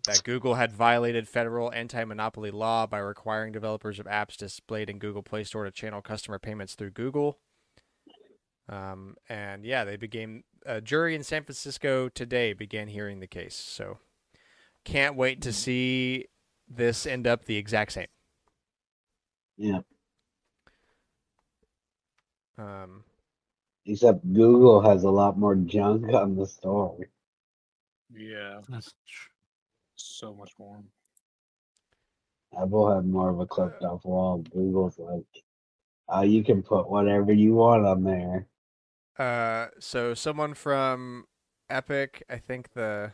that Google had violated federal anti-monopoly law by requiring developers of apps displayed in Google Play Store to channel customer payments through Google. And yeah, they began a jury in San Francisco today began hearing the case. So can't wait to see this end up the exact same. Yeah. Um, Except Google has a lot more junk on the store. Yeah, That's tr- so much more. Apple had more of a clipped off wall. Google's like, you can put whatever you want on there. so someone from Epic, I think the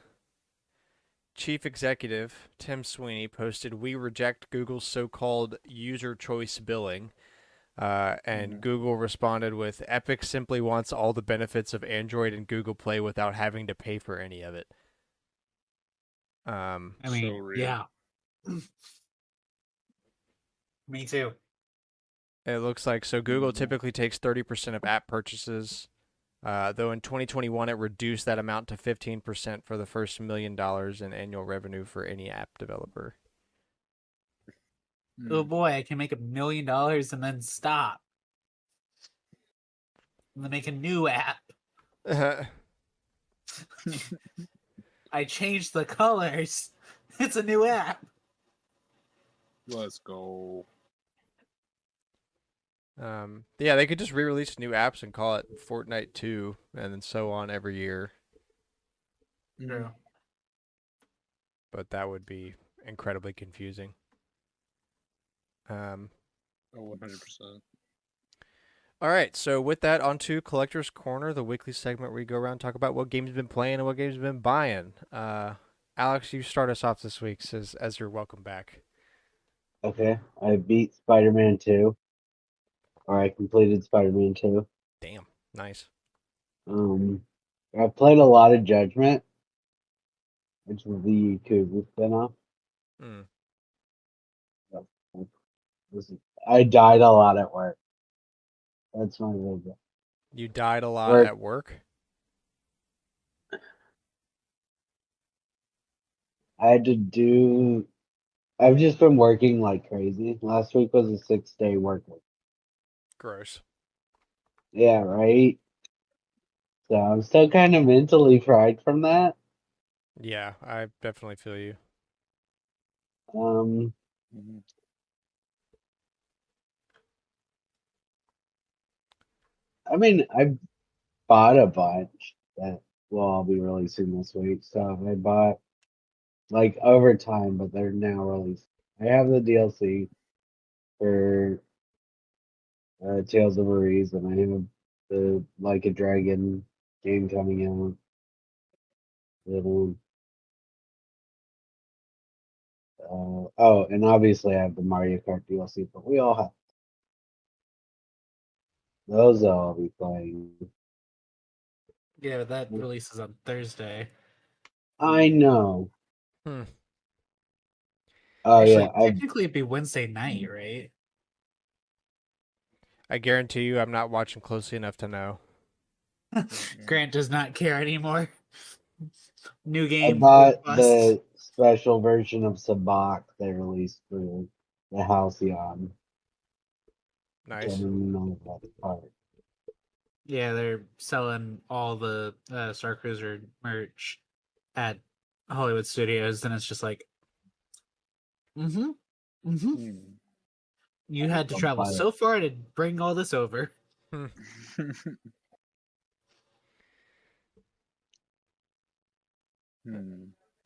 chief executive, Tim Sweeney, posted, "We reject Google's so-called user choice billing." And Google responded with, "Epic simply wants all the benefits of Android and Google Play without having to pay for any of it." I mean, So real. yeah. Me too. It looks like, so Google typically takes 30% of app purchases, Though in 2021, it reduced that amount to 15% for the first $1 million in annual revenue for any app developer. Hmm. Oh boy, I can make $1 million and then stop. And then make a new app. I changed the colors. It's a new app. Let's go. Yeah, they could just re-release new apps and call it Fortnite 2, and then so on every year. True. But that would be incredibly confusing. Oh, 100%. All right, so with that, on to Collector's Corner, the weekly segment where we go around and talk about what games you've been playing and what games you've been buying. Alex, you start us off this week as your welcome back. Okay, I beat Spider-Man 2. Or I completed Spider-Man 2. Damn, nice. I played a lot of Judgment, which was the Yakuza spinoff. Mm. I died a lot at work. That's my favorite. You died a lot Work. at work? I had to do. I've just been working like crazy. Last week was a 6-day work week. Gross. Yeah, right. So I'm still kind of mentally fried from that. Yeah, I definitely feel you. Um, Mhm. I mean, I bought a bunch that will all be releasing this week. So I bought like over time, but they're now released. I have the DLC for Tales of Arise, and I have the Like a Dragon game coming out. Little, oh, and obviously I have the Mario Kart DLC, but we all have those. I'll be playing. Yeah, but that releases on Thursday. I know. Hmm. Oh Actually, yeah, I technically it'd be Wednesday night, right? I guarantee you I'm not watching closely enough to know. Grant does not care anymore. New game. bought bust. the special version of Sabak they released for the Halcyon. Nice. Don't even know that part. Yeah, they're selling all the Star Cruiser merch at Hollywood Studios, and it's just like, mm-hmm. Hmm. You had to I'll travel buy it. so far to bring all this over. Hmm.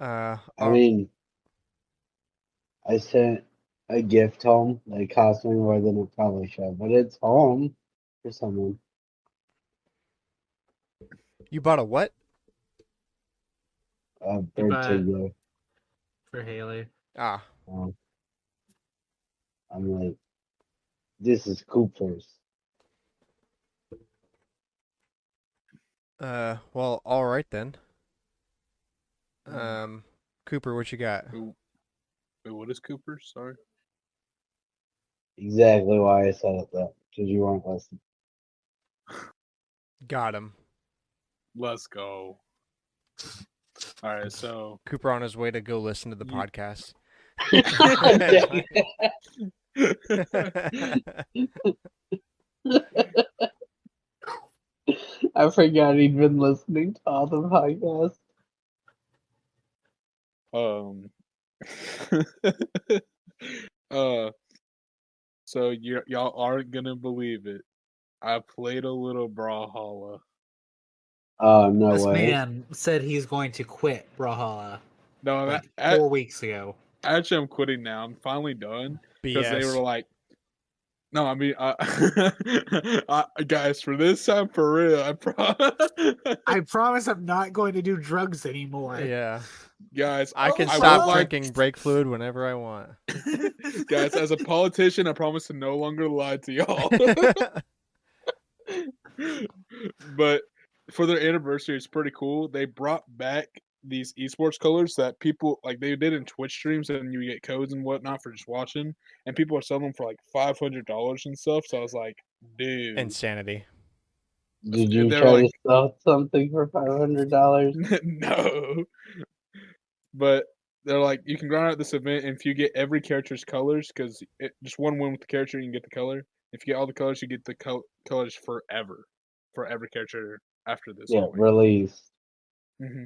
I mean, I sent a gift home that cost me more than it probably should, but it's home for someone. You bought a what? A You birthday bought gift. for Haley. Ah, I'm like, this is Cooper's. well, all right then. Cooper, what you got? Wait, what is Cooper? Sorry. Exactly why I said it that, because you weren't listening. Got him. Let's go. All right, so Cooper on his way to go listen to the You- podcast. I forgot he'd been listening to all the podcasts. uh, so y'all aren't gonna believe it. I played a little Brawlhalla. Oh, no This way. man said he's going to quit Brawlhalla No, like 4 weeks ago. actually, I'm quitting now. I'm finally done because they were BS. like, "No, I mean, guys, for this time, for real, I promise I'm not going to do drugs anymore. Yeah. guys, I can I stop would like, drinking brake fluid whenever I want. guys, as a politician, I promise to no longer lie to y'all." But for their anniversary, it's pretty cool. They brought back these esports colors that people like they did in Twitch streams, and you get codes and whatnot for just watching. And people are selling them for like $500 and stuff. So I was like, dude, Insanity. Did you They were try like, to sell something for $500? no. But they're like, you can grind out this event, and if you get every character's colors, because just one win with the character, you can get the color. If you get all the colors, you get the colors forever for every character after this Yeah, point. release. Hmm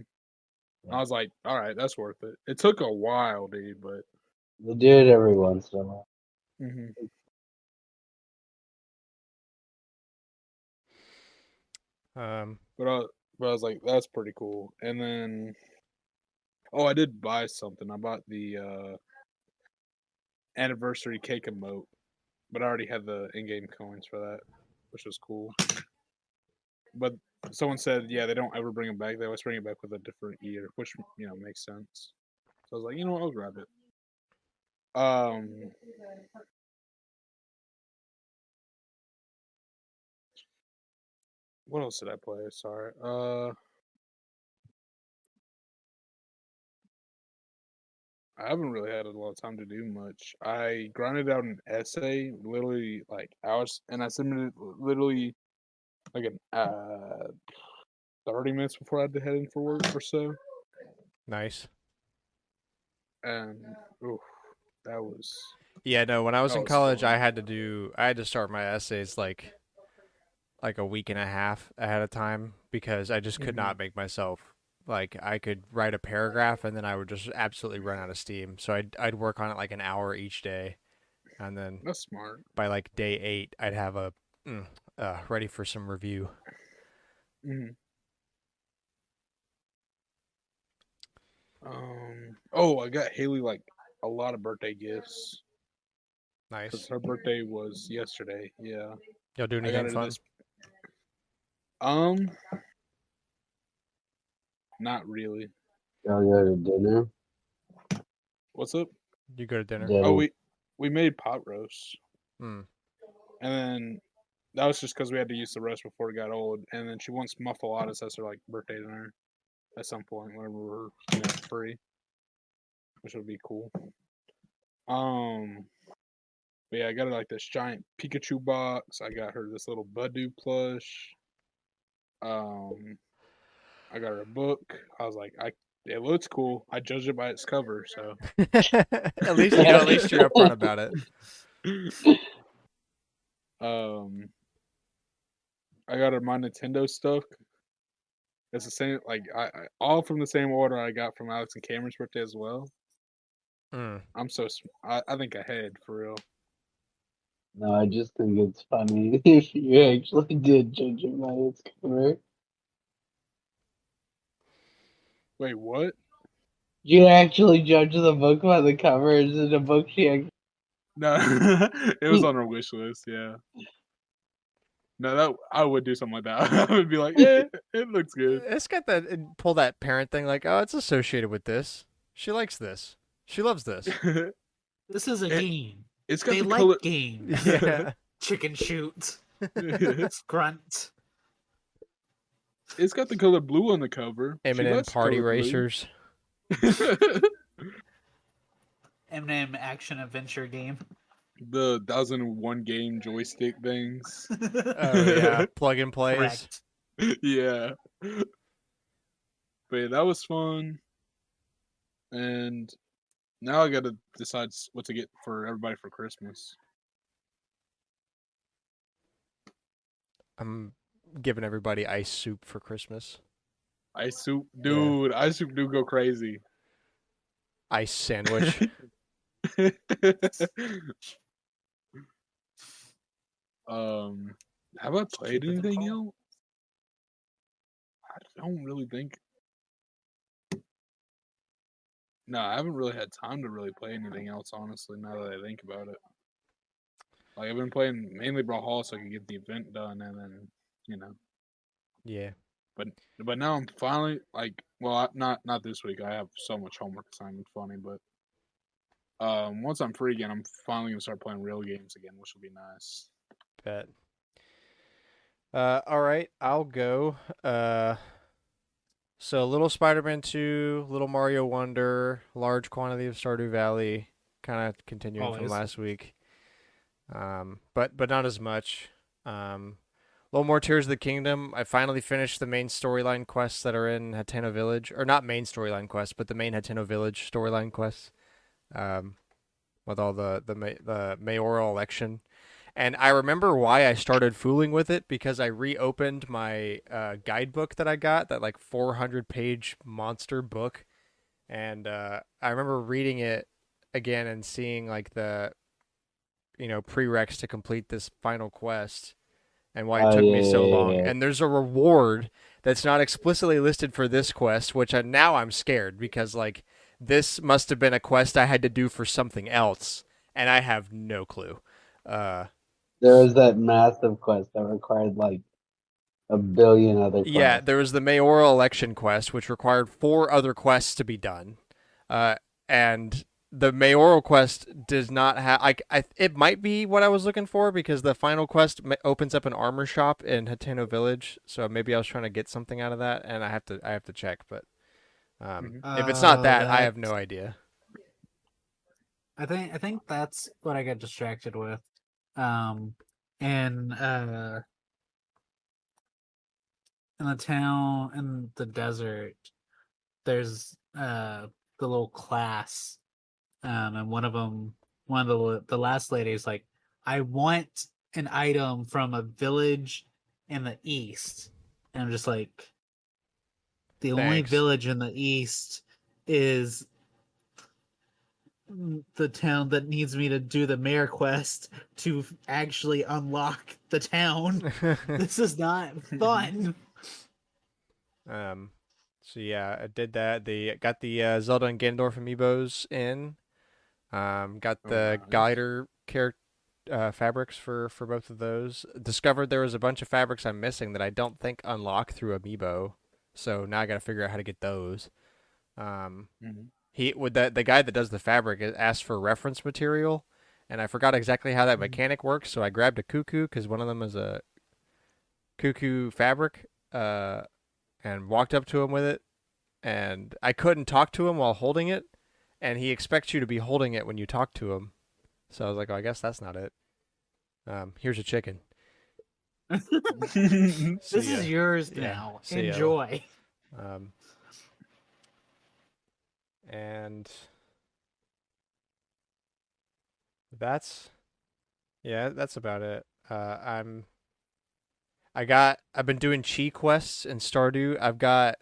I was like, all right, that's worth it. It took a while, dude, but. They do it every once in a while. hmm Um, But I was like, that's pretty cool. And then, oh, I did buy something. I bought the anniversary cake emote, but I already had the in-game coins for that, which was cool. But someone said, yeah, they don't ever bring them back. They always bring it back with a different year, which makes sense. So I was like, you know what, I'll grab it. What else did I play? Sorry. I haven't really had a lot of time to do much. I grinded out an essay, literally like hours, and I submitted literally like an 30 minutes before I had to head in for work or so. nice. And oof, that was Yeah, no, when I was that in was college, fun. I had to start my essays like a week and a half ahead of time because I just could Mhm. not make myself like I could write a paragraph and then I would just absolutely run out of steam. So I'd work on it like an hour each day, and then That's smart. by like day 8, I'd have a ready for some review. hmm Oh, I got Haley like a lot of birthday gifts because Nice. her birthday was yesterday. Yeah, Y'all do I got anything her fun? this. Um, not really. Y'all go to dinner? What's up? You go to dinner? Oh, Dinner. we made pot roast, Hmm. and then that was just because we had to use the roast before it got old. And then she wants muffaladas as her like birthday dinner at some point whenever we're free, which would be cool. Um, but yeah, I got her like this giant Pikachu box. I got her this little Budu plush. Um, I got her a book. I was like, it looks cool. I judged it by its cover, so. At least at least you're upfront about it. um, I got her my Nintendo stuff. It's the same, like I all from the same order I got from Alex and Cameron's birthday as well. Mm. I'm so I think ahead for real. No, I just think it's funny if you actually did judge it by its cover. Wait, what? You actually judge the book by the cover. Is it a book she actually... No, it was on her wish list. Yeah. No, that I would do something like that. I would be like, it looks good. It's got that pull that parent thing like, oh, it's associated with this. She likes this. She loves this. This is a It- game. It's got They the like color. games. Yeah. Chicken shoot. Grunt. It's got the color blue on the cover. She M&M likes the party color blue. racers. M&M action adventure game. The 1001 game joystick things. Oh yeah, plug and plays. Correct. Yeah. But yeah, that was fun. And now I gotta decide what to get for everybody for Christmas. I'm giving everybody ice soup for Christmas. Ice soup, Yeah. dude. Ice soup do go crazy. Ice sandwich. Have I played Cheaper than anything Paul. else? I don't really think. No, I haven't really had time to really play anything else, honestly, now that I think about it. Like, I've been playing mainly Brawlhalla so I can get the event done, and then, you know. Yeah. But now I'm finally, like, well, not this week. I have so much homework assignment funny, but once I'm free again, I'm finally going to start playing real games again, which will be nice. Bet. All right, I'll go. So Little Spider-Man 2, Little Mario Wonder, large quantity of Stardew Valley, kind of continuing from Always. last week. But not as much. little more Tears of the Kingdom. I finally finished the main storyline quests that are in Hateno Village, or not main storyline quests, but the main Hateno Village storyline quests, with all the mayoral election. And I remember why I started fooling with it, because I reopened my guidebook that I got, that like 400-page monster book, and I remember reading it again and seeing like the prereqs to complete this final quest and why it Oh took yeah, me so yeah, long. yeah. And there's a reward that's not explicitly listed for this quest, which now I'm scared, because like this must have been a quest I had to do for something else, and I have no clue. There was that massive quest that required like a billion other Yeah, quests. there was the mayoral election quest, which required 4 other quests to be done, and the mayoral quest does not have. It might be what I was looking for, because the final quest opens up an armor shop in Hateno Village, so maybe I was trying to get something out of that, and I have to check. But if it's not that, I have no idea. I think that's what I got distracted with. Um, and in the town in the desert, there's the little class, and one of the last lady's like, I want an item from a village in the east, and I'm just like, the only Thanks. village in the east is the town that needs me to do the mayor quest to actually unlock the town. This is not fun. So yeah, I did that. Got the Zelda and Ganondorf amiibos in. Got the nice. glider fabrics for both of those. Discovered there was a bunch of fabrics I'm missing that I don't think unlock through amiibo. So now I got to figure out how to get those. Mhm. The guy that does the fabric asked for reference material, and I forgot exactly how that mechanic works. So I grabbed a cuckoo, because one of them is a cuckoo fabric, and walked up to him with it, and I couldn't talk to him while holding it, and he expects you to be holding it when you talk to him. So I was like, oh, I guess that's not it. Here's a chicken. This See ya. is yours Yeah, now. see ya. Enjoy. And that's about it. I've been doing chi quests in Stardew. I've got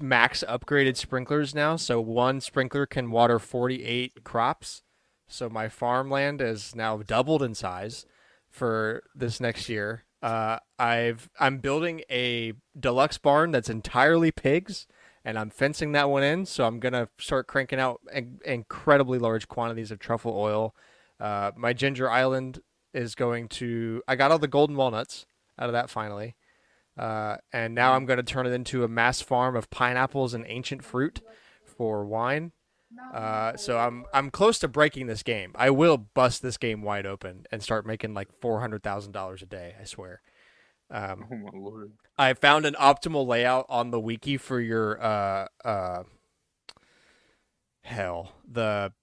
max upgraded sprinklers now, so one sprinkler can water 48 crops. So my farmland is now doubled in size for this next year. I'm building a deluxe barn that's entirely pigs, and I'm fencing that one in. So I'm gonna start cranking out incredibly large quantities of truffle oil. My ginger island is going to. I got all the golden walnuts out of that finally. And now I'm going to turn it into a mass farm of pineapples and ancient fruit for wine. So I'm close to breaking this game. I will bust this game wide open and start making like $400,000 a day. I swear. Oh my lord. I found an optimal layout on the wiki for your the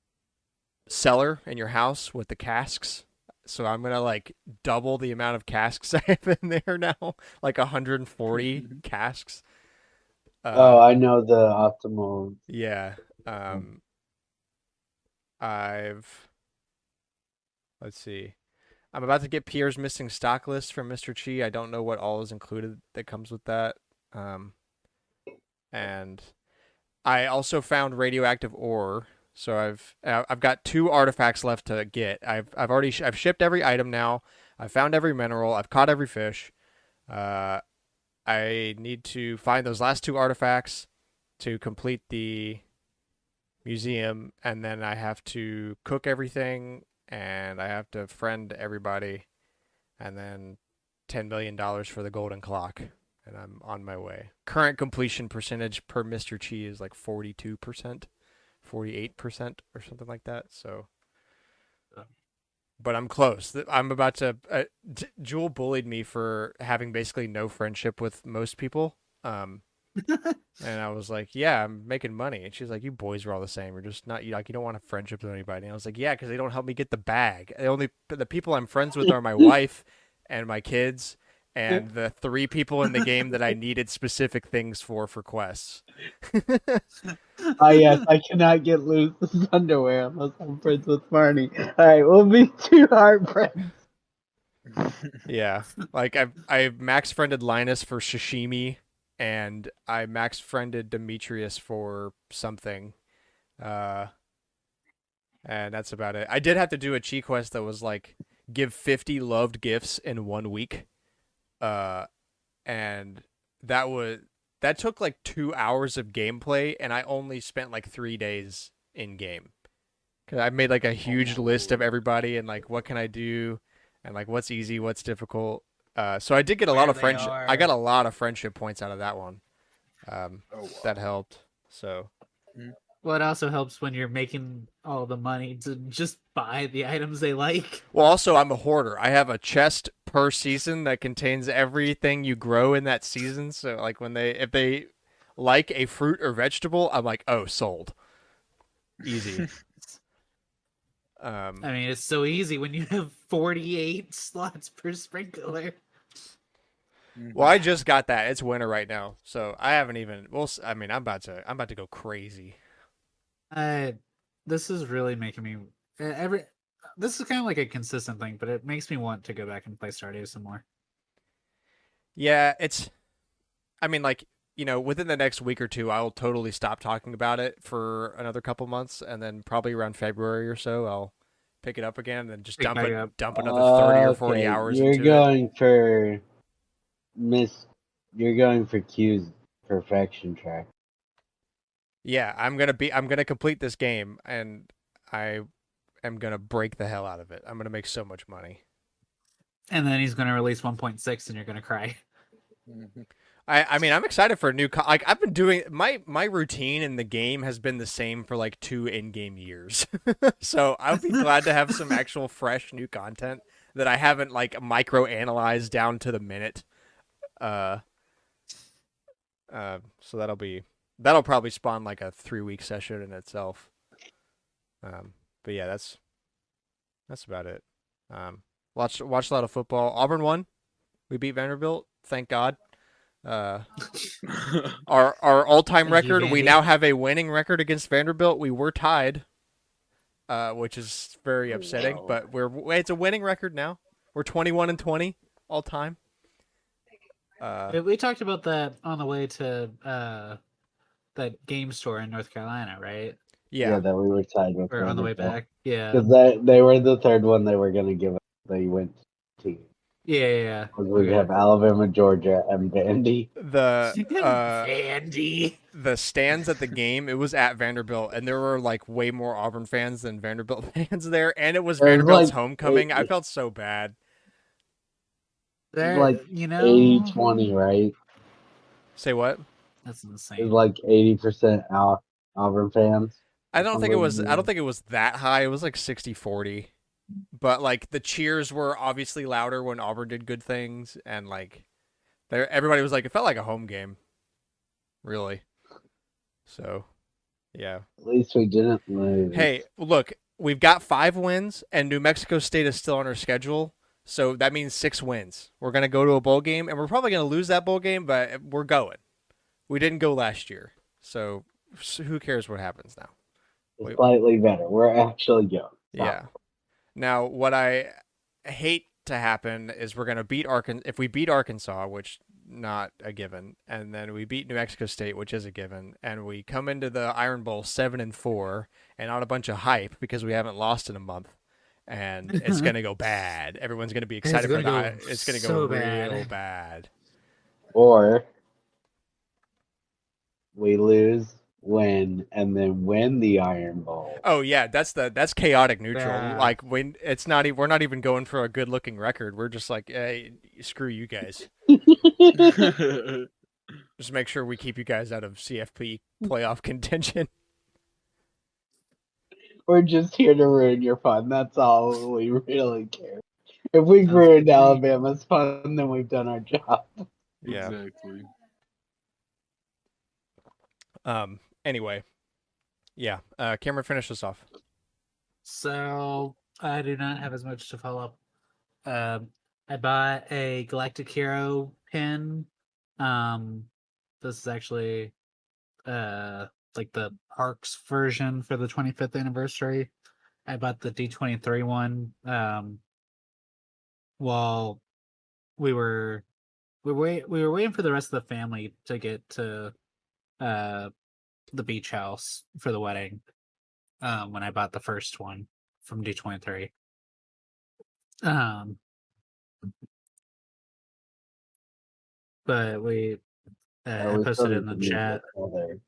cellar in your house with the casks. So I'm gonna like double the amount of casks I have in there now, like 140 casks. Oh, I know the optimal. Yeah. Let's see. I'm about to get Pierre's missing stock list from Mr. Chi. I don't know what all is included that comes with that. And I also found radioactive ore. So I've got 2 artifacts left to get. I've shipped every item now. I've found every mineral. I've caught every fish. I need to find those last 2 artifacts to complete the museum, and then I have to cook everything, and I have to friend everybody, and then $10 million for the golden clock, and I'm on my way. Current completion percentage per Mr. Chi is like 42%, 48% or something like that. So, but I'm close. I'm about to. Jewel bullied me for having basically no friendship with most people. And I was like, yeah, I'm making money. And she's like, you boys are all the same. You're just not, you don't want a friendship with anybody. And I was like, yeah, because they don't help me get the bag. The people I'm friends with are my wife and my kids and the 3 people in the game that I needed specific things for quests. Oh yes, I cannot get Luce's underwear unless I'm friends with Marnie. Alright, we'll be 2 hard friends. Yeah, like I max friended Linus for sashimi, and I max friended Demetrius for something, uh, and that's about it. I did have to do a cheat quest that was like give 50 loved gifts in 1 week, uh, and that took like 2 hours of gameplay, and I only spent like 3 days in game. Cause I made like a huge list of everybody and like what can I do, and like what's easy, what's difficult. So I did get a lot Where of they friendship. I are. got a lot of friendship points out of that one. Oh, wow. That helped. So Well, it also helps when you're making all the money to just buy the items they like. well, also I'm a hoarder. I have a chest per season that contains everything you grow in that season. So like if they like a fruit or vegetable, I'm like, oh, sold. Easy. I mean, it's so easy when you have 48 slots per sprinkler. Well, I just got that. It's winter right now, so I haven't even. Well, I mean, I'm about to go crazy. This is really making me every. This is kind of like a consistent thing, but it makes me want to go back and play Stardew some more. Yeah, it's. I mean, like within the next week or two, I'll totally stop talking about it for another couple months, and then probably around February or so, I'll pick it up again and just Pick back up. dump another 30 or 40 hours You're into it. going for You're going for Q's perfection track. Yeah, I'm gonna complete this game, and I am gonna break the hell out of it. I'm gonna make so much money. And then he's going to release 1.6, and you're going to cry. I mean, I'm excited for a new like I've been doing my routine in the game has been the same for like 2 in-game years. So I'll be glad to have some actual fresh new content that I haven't like micro-analyzed down to the minute. So that'll probably spawn like a 3-week session in itself. But yeah, that's about it. Watched a lot of football. Auburn won. We beat Vanderbilt. Thank God. Our all-time Thank you, record, we Vandy. now have a winning record against Vanderbilt. We were tied, which is very upsetting, wow. but it's a winning record now. We're 21-20 all time. We talked about that on the way to that game store in North Carolina, right? Yeah. That we were tied with. Or on the way back. Yeah. Because they were the third one they were going to give us. They went to. Yeah. We have Alabama, Georgia, and Vandy. Vandy. The stands at the game, it was at Vanderbilt, and there were like way more Auburn fans than Vanderbilt fans there, and it was Vanderbilt's homecoming. I felt so bad. There, like 80-20, right? Say what? That's It was insane. like 80% Auburn fans. I don't think it was that high. It was like 60-40. But like the cheers were obviously louder when Auburn did good things, and like everybody was like, it felt like a home game. Really. So, yeah. At least we didn't lose. Hey, look, we've got 5 wins, and New Mexico State is still on our schedule. So that means 6 wins. We're going to go to a bowl game, and we're probably going to lose that bowl game, but we're going. We didn't go last year. So who cares what happens now? Slightly better. We're actually going. Yeah. Now, what I hate to happen is we're going to beat Arkansas. If we beat Arkansas, which not a given, and then we beat New Mexico State, which is a given, and we come into the Iron Bowl 7-4 and on a bunch of hype because we haven't lost in a month, and it's going to go bad. Everyone's going to be excited for that. It's going to go real bad. Or we lose, win, and then win the Iron Bowl. Oh yeah, that's chaotic neutral. Yeah. Like when we're not even going for a good looking record. We're just like, hey, screw you guys. Just make sure we keep you guys out of CFP playoff contention. We're just here to ruin your fun. That's all we really care. If we've ruined Alabama's fun, then we've done our job. Yeah. Exactly. Anyway. Yeah. Cameron, finish us off. So I do not have as much to follow up. I bought a Galactic Hero pin. This is actually like the Parks version for the 25th anniversary. I bought the D23 one while we were waiting for the rest of the family to get to the beach house for the wedding. When I bought the first one from D23. But I we still posted it need in to the meet chat. my brother.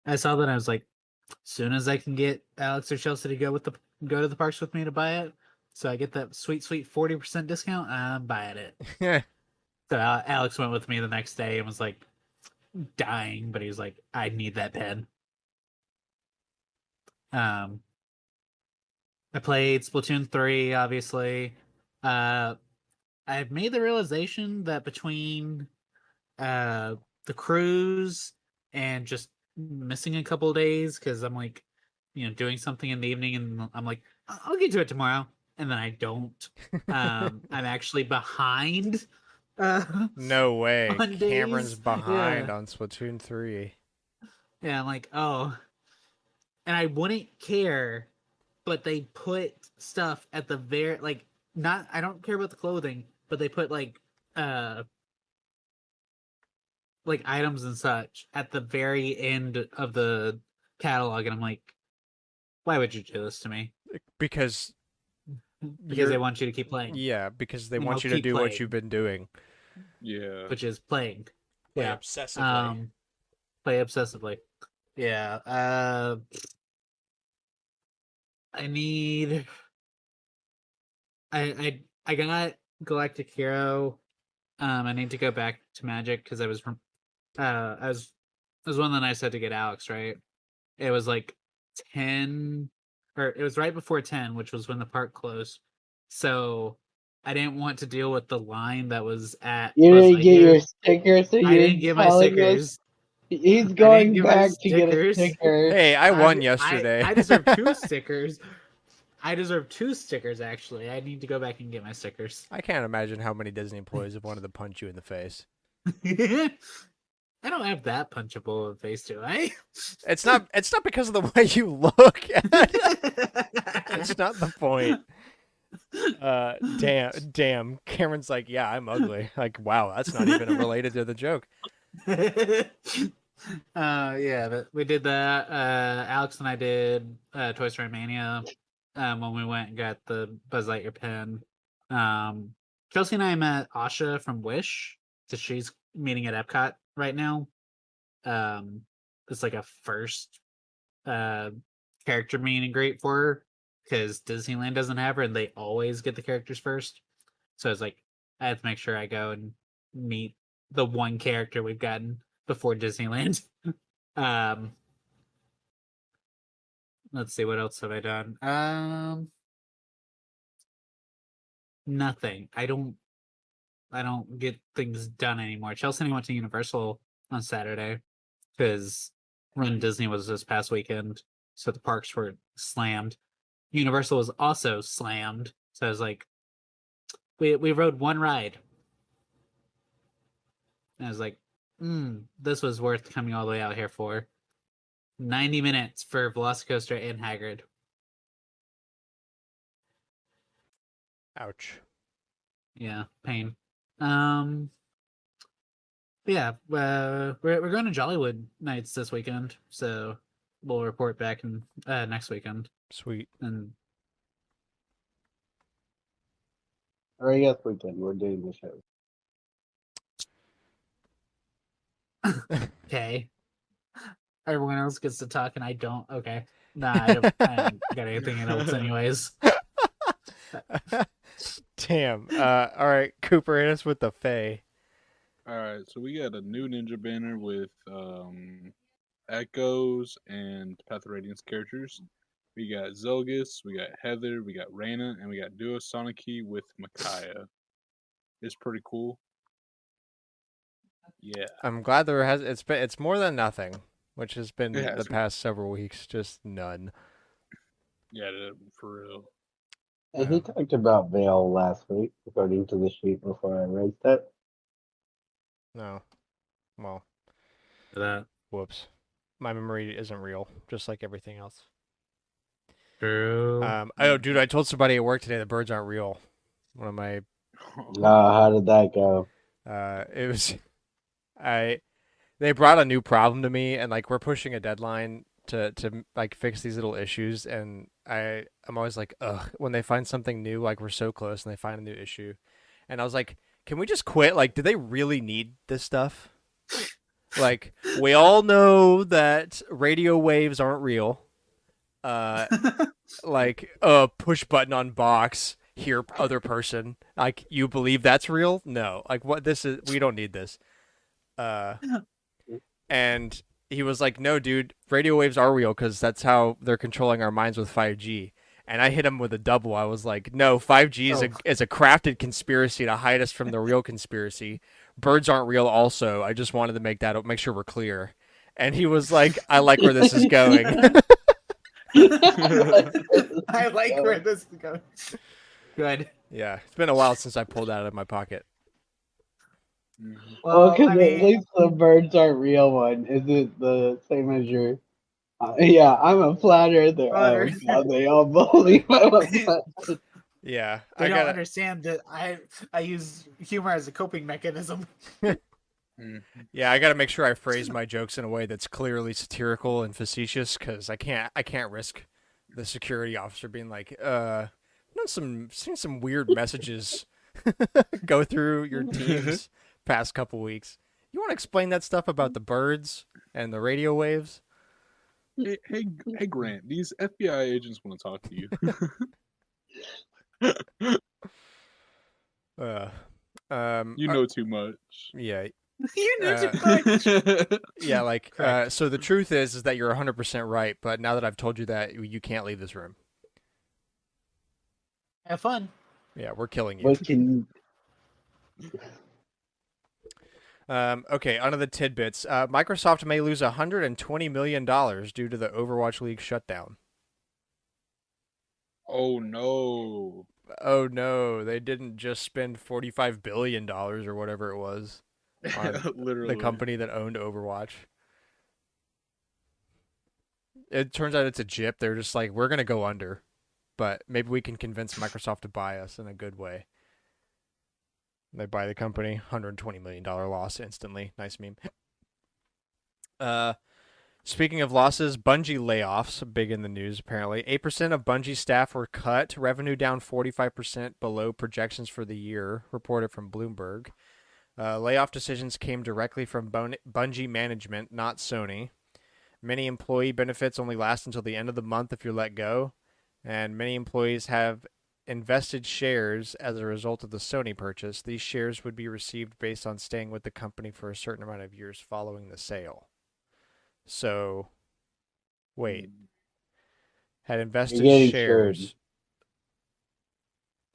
I saw that, I was like, soon as I can get Alex or Chelsea to go to the parks with me to buy it, so I get that sweet 40% discount, I'm buying it. So Alex went with me the next day and was like dying, but he was like, I need that pen. I played Splatoon 3, obviously. I've made the realization that between the cruise and just missing a couple of days, because I'm like, doing something in the evening, and I'm like, I'll get to it tomorrow, and then I don't. I'm actually behind. No way. On Cameron's days, behind yeah, on Splatoon 3. yeah. I'm like, oh, and I wouldn't care, but they put stuff at the very not. I don't care about the clothing, but they put uh items and such at the very end of the catalog, and I'm like, why would you do this to me? Because Because they you're want you to keep playing. yeah, because they And I'll want you to keep do what playing, you've been doing. Yeah. which is playing. Play Yeah. obsessively. Play obsessively. Yeah. I need. I got Galactic Hero. I need to go back to Magic because I was from. I was. It was one that I said to get Alex, right? It was like 10, or it was right before 10, which was when the park closed. So I didn't want to deal with the line that was at You Buzz didn't get your Lightyear. sticker, so I you're didn't get my telling us stickers. he's I didn't going get my back to get a stickers. sticker. Hey, I won yesterday. I deserve 2 stickers. I deserve 2 stickers, actually. I need to go back and get my stickers. I can't imagine how many Disney employees have wanted to punch you in the face. I don't have that punchable of a face, do I? It's not because of the way you look. That's not the point. Damn. Cameron's like, yeah, I'm ugly. Like, wow, that's not even related to the joke. Yeah, but we did that. Alex and I did Toy Story Mania when we went and got the Buzz Lightyear pen. Chelsea and I met Asha from Wish, so she's meeting at Epcot right now. It's like a first character meet and greet for her because Disneyland doesn't have her, and they always get the characters first. So it's like I have to make sure I go and meet the one character we've gotten before Disneyland. Let's see, what else have I done? Nothing. I don't get things done anymore. Chelsea and I went to Universal on Saturday because Run Disney was this past weekend, so the parks were slammed. Universal was also slammed, so I was like, we rode one ride. And I was like, this was worth coming all the way out here for. 90 minutes for Velocicoaster and Hagrid. Ouch. Yeah, pain. Yeah, we're going to Jollywood nights this weekend, so we'll report back in next weekend. Sweet. And Or I guess weekend, we're doing the show. okay, everyone else gets to talk and I don't. Okay, nah, I don't got anything else, anyways. Damn. All right, Cooper, hit us with the Fae. All right, so we got a new ninja banner with Echoes and Path of Radiance characters. We got Zelgus, we got Heather, we got Reyna, and we got Duo Soniki with Micaiah. It's pretty cool. Yeah. I'm glad it's more than nothing, which has been It has the been. past several weeks just none. Yeah, for real. And he talked about Veil last week, according to the sheet before I raised it. No. Well, That whoops. My memory isn't real, just like everything else. true. Oh, dude, I told somebody at work today the birds aren't real. One of my, How did that go? it was, they brought a new problem to me, and like we're pushing a deadline to like fix these little issues, and I'm always like, ugh, when they find something new, like we're so close, and they find a new issue, and I was like, can we just quit? Like, do they really need this stuff? Like, we all know that radio waves aren't real. Like push button on box, hear other person. Like, you believe that's real? No. Like, what this is? We don't need this. And he was like, no, dude, radio waves are real because that's how they're controlling our minds with 5G. And I hit him with a double. I was like, no, 5G is a crafted conspiracy to hide us from the real conspiracy. Birds aren't real also. I just wanted to make sure we're clear. And he was like, I like where this is going. I like where this is going. Good. Yeah, it's been a while since I pulled that out of my pocket. Well, because I at mean, least the birds aren't real one. Is it the same as your? Yeah, I'm a flat earther. Flat Oh, earther. God, they all believe I'm a flat earther. Yeah, they I don't got understand that I use humor as a coping mechanism. Yeah, I got to make sure I phrase my jokes in a way that's clearly satirical and facetious because I can't risk the security officer being like, seen some weird messages go through your teams past couple weeks. You want to explain that stuff about the birds and the radio waves? Hey, Grant, these FBI agents want to talk to you. You know too much. Yeah. You know too much. Yeah, like, Correct. so the truth is that you're 100% right, but now that I've told you that, you can't leave this room. Have fun. Yeah, we're killing you. What can Okay, onto the tidbits. Microsoft may lose $120 million due to the Overwatch League shutdown. Oh no! Oh no, they didn't just spend $45 billion or whatever it was on Literally, the company that owned Overwatch. It turns out it's a jip. They're just like, we're going to go under, but maybe we can convince Microsoft to buy us in a good way. They buy the company, $120 million loss instantly. Nice meme. Speaking of losses, Bungie layoffs, big in the news apparently. 8% of Bungie staff were cut, revenue down 45% below projections for the year, reported from Bloomberg. Layoff decisions came directly from Bungie management, not Sony. Many employee benefits only last until the end of the month if you're let go, and many employees have invested shares as a result of the Sony purchase. These shares would be received based on staying with the company for a certain amount of years following the sale. So, wait. Had invested getting shares. screwed.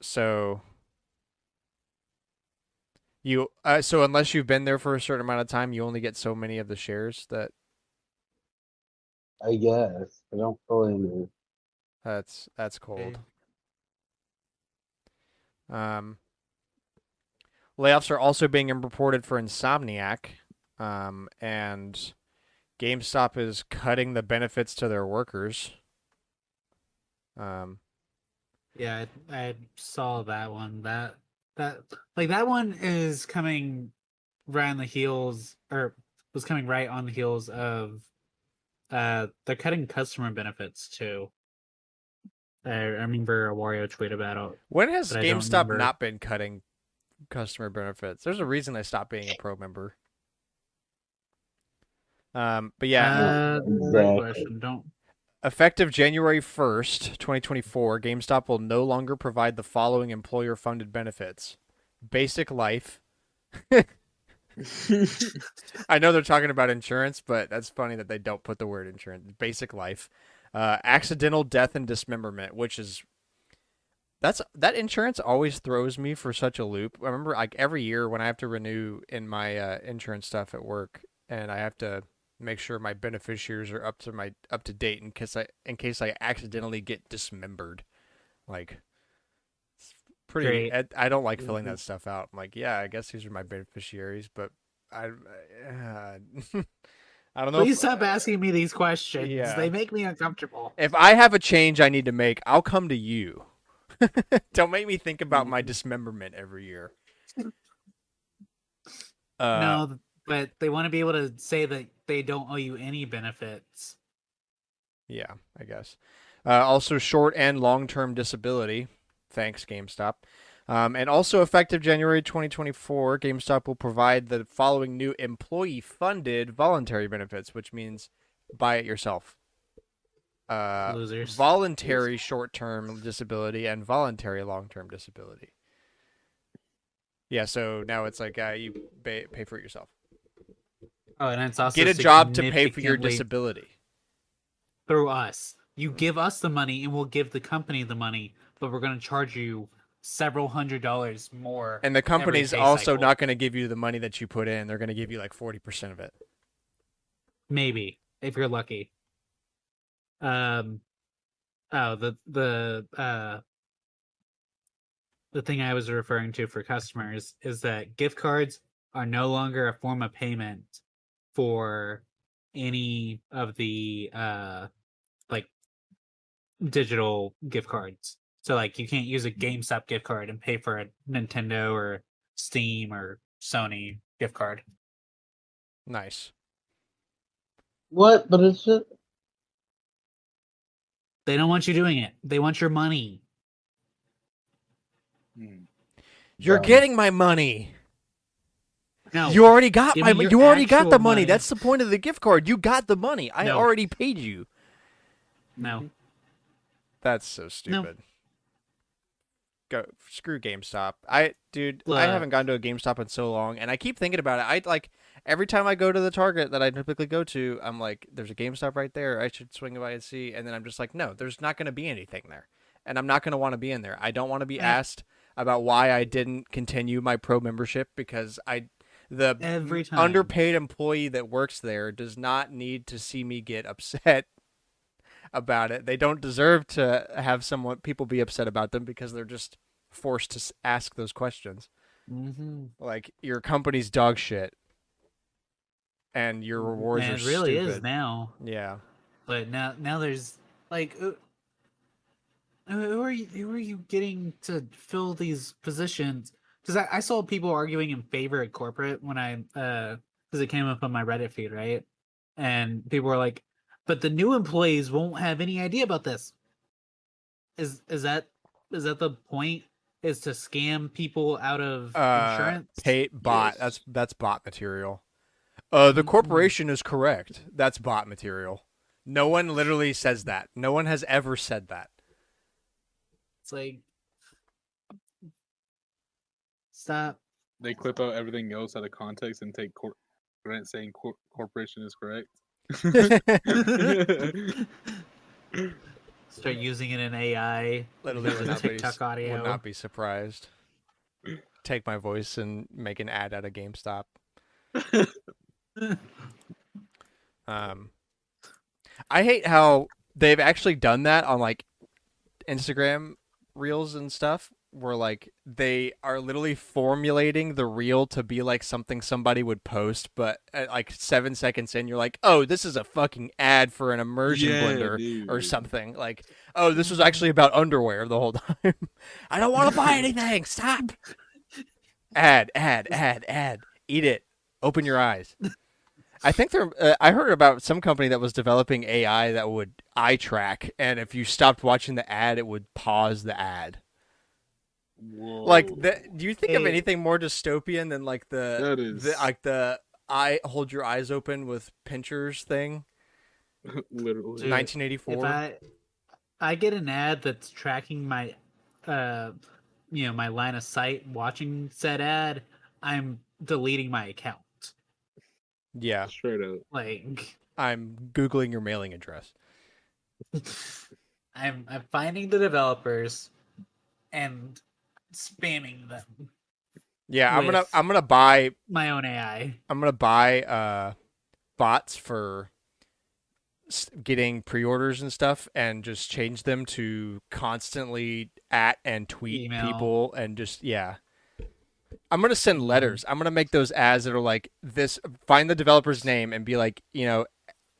So so unless you've been there for a certain amount of time, you only get so many of the shares that I guess I don't fully know. that's cold. Layoffs are also being reported for Insomniac, and GameStop is cutting the benefits to their workers. Yeah, I saw that one. That that one is coming right on the heels, or was coming right on the heels of they're cutting customer benefits too. I remember a Wario tweet about it. When has but I don't GameStop remember. not been cutting customer benefits? There's a reason I stopped being a pro member. But yeah, Great Exactly. question. Don't. effective January 1st, 2024, GameStop will no longer provide the following employer-funded benefits. Basic life. I know they're talking about insurance, but that's funny that they don't put the word insurance. Basic life. Accidental death and dismemberment, which is that insurance always throws me for such a loop. I remember like every year when I have to renew in my insurance stuff at work, and I have to make sure my beneficiaries are up to date in case I accidentally get dismembered. Like, pretty. Great. I don't like filling that stuff out. I'm like, yeah, I guess these are my beneficiaries, but I I don't know. Please stop asking me these questions. Yeah. They make me uncomfortable. If I have a change I need to make, I'll come to you. Don't make me think about my dismemberment every year. No, but they want to be able to say that they don't owe you any benefits. Yeah, I guess. Also, short and long-term disability. Thanks, GameStop. And also, effective January 2024, GameStop will provide the following new employee-funded voluntary benefits, which means buy it yourself. Losers. Voluntary short-term disability and voluntary long-term disability. Yeah, so now it's like you pay for it yourself. Oh, and it's also Get a job to pay for your significantly disability. through us. You give us the money, and we'll give the company the money, but we're going to charge you several $100s more. And the every company's pay also cycle. not going to give you the money that you put in. They're going to give you like 40% of it. Maybe if you're lucky. The thing I was referring to for customers is that gift cards are no longer a form of payment for any of the like digital gift cards. So like you can't use a GameStop gift card and pay for a Nintendo or Steam or Sony gift card. Nice. What? But it's just They don't want you doing it. They want your money. You're Dumb. getting my money. No, You already got give my me your you already got actual the money. money. That's the point of the gift card. You got the money. I No. already paid you. no. That's so stupid. Go screw GameStop. Dude, I Look. haven't gone to a GameStop in so long, and I keep thinking about it. I like every time I go to the Target that I typically go to, I'm like, there's a GameStop right there. I should swing by and see. And then I'm just like, no, there's not going to be anything there, and I'm not going to want to be in there. I don't want to be asked about why I didn't continue my pro membership because the Every time. underpaid employee that works there does not need to see me get upset about it. They don't deserve to have people be upset about them because they're just forced to ask those questions. Mm-hmm. Like, your company's dog shit, and your rewards And are it really stupid. is now. Yeah. But now there's like, who are you getting to fill these positions? Because I saw people arguing in favor of corporate when because it came up on my Reddit feed, right? And people were like, but the new employees won't have any idea about this. Is that the point? Is to scam people out of insurance? Bot. Yes. That's bot material. The Mm-mm. corporation is correct. That's bot material. No one literally says that. No one has ever said that. It's like, stop. They clip out everything else out of context and take Grant saying corporation is correct. Start using it in AI. Literally use would it not, be, TikTok audio. would not be surprised. Take my voice and make an ad out of GameStop. I hate how they've actually done that on like Instagram reels and stuff, where like they are literally formulating the reel to be like something somebody would post, but at like 7 seconds in, you're like, oh, this is a fucking ad for an immersion blender or something. Like, oh, this was actually about underwear the whole time. I don't want to buy anything. Stop. Ad. Eat it. Open your eyes. I think I heard about some company that was developing AI that would eye track, and if you stopped watching the ad, it would pause the ad. Whoa. Like, do you think of Hey. anything more dystopian than like That is- the hold your eyes open with pinchers thing? Literally. Dude, 1984. If I get an ad that's tracking my my line of sight watching said ad, I'm deleting my account. Yeah, Straight up. Like, I'm Googling your mailing address. I'm finding the developers and spamming them. Yeah, With- I'm gonna buy My own AI. bots for getting pre-orders and stuff and just change them to constantly at and tweet Email. people and just I'm gonna send letters. I'm gonna make those ads that are like this. Find the developer's name and be like,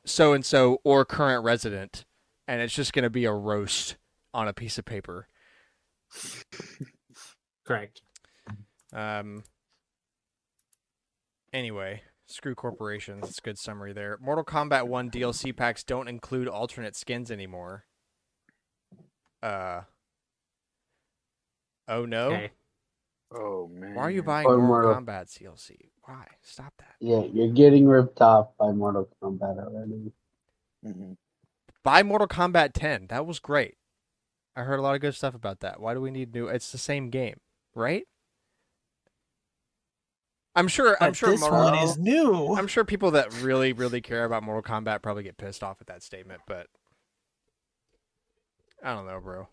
so and so or current resident, and it's just gonna be a roast on a piece of paper. Correct. Anyway, screw corporations. That's a good summary there. Mortal Kombat 1 DLC packs don't include alternate skins anymore. Oh no. Okay. Oh man. Why are you buying Or Mortal Mortal- Kombat DLC? Why? Stop that. Yeah, you're getting ripped off by Mortal Kombat already. Mhm. Buy Mortal Kombat 10. That was great. I heard a lot of good stuff about that. Why do we need new? It's the same game, right? I'm sure this one is new. I'm sure people that really, really care about Mortal Kombat probably get pissed off at that statement, but I don't know, bro.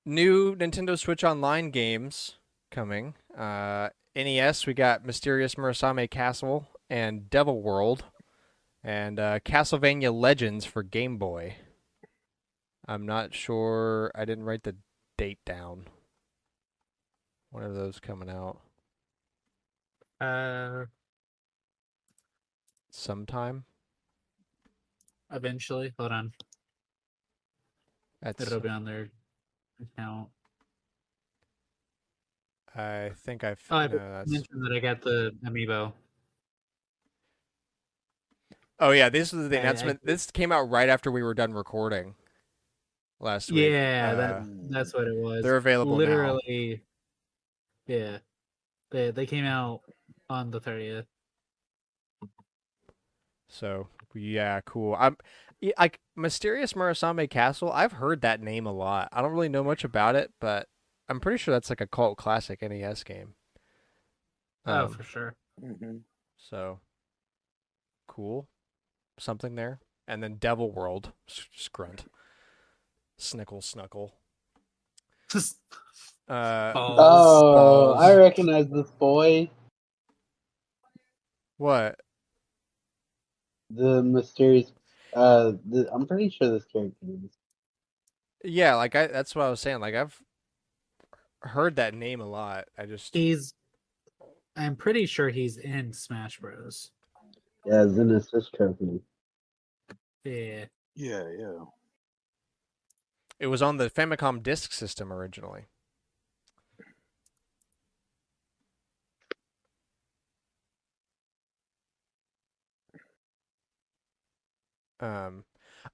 New Nintendo Switch Online games coming. NES, we got Mysterious Murasame Castle and Devil World, and Castlevania Legends for Game Boy. I'm not sure. I didn't write the date down. When are those coming out? Sometime. Eventually. Hold on. It'll be on their account. I think I've. Oh, I no, that's... mentioned that I got the amiibo. Oh yeah, this was the I- announcement. This came out right after we were done recording last week. Yeah, that's what it was. They're available now. Literally. Yeah, they came out on the 30th. So yeah, cool. Like Mysterious Murasame Castle. I've heard that name a lot. I don't really know much about it, but I'm pretty sure that's like a cult classic NES game. Oh, for sure. Mhm. So cool, something there, and then Devil World, Grunt, Snickle Snuckle. Oh, I balls. recognize this boy. What? The mysterious. I'm pretty sure this character is. Yeah, like that's what I was saying. Like I've heard that name a lot. I'm pretty sure he's in Smash Bros. Yeah, it's an assist trophy. Yeah. Yeah. It was on the Famicom Disk System originally.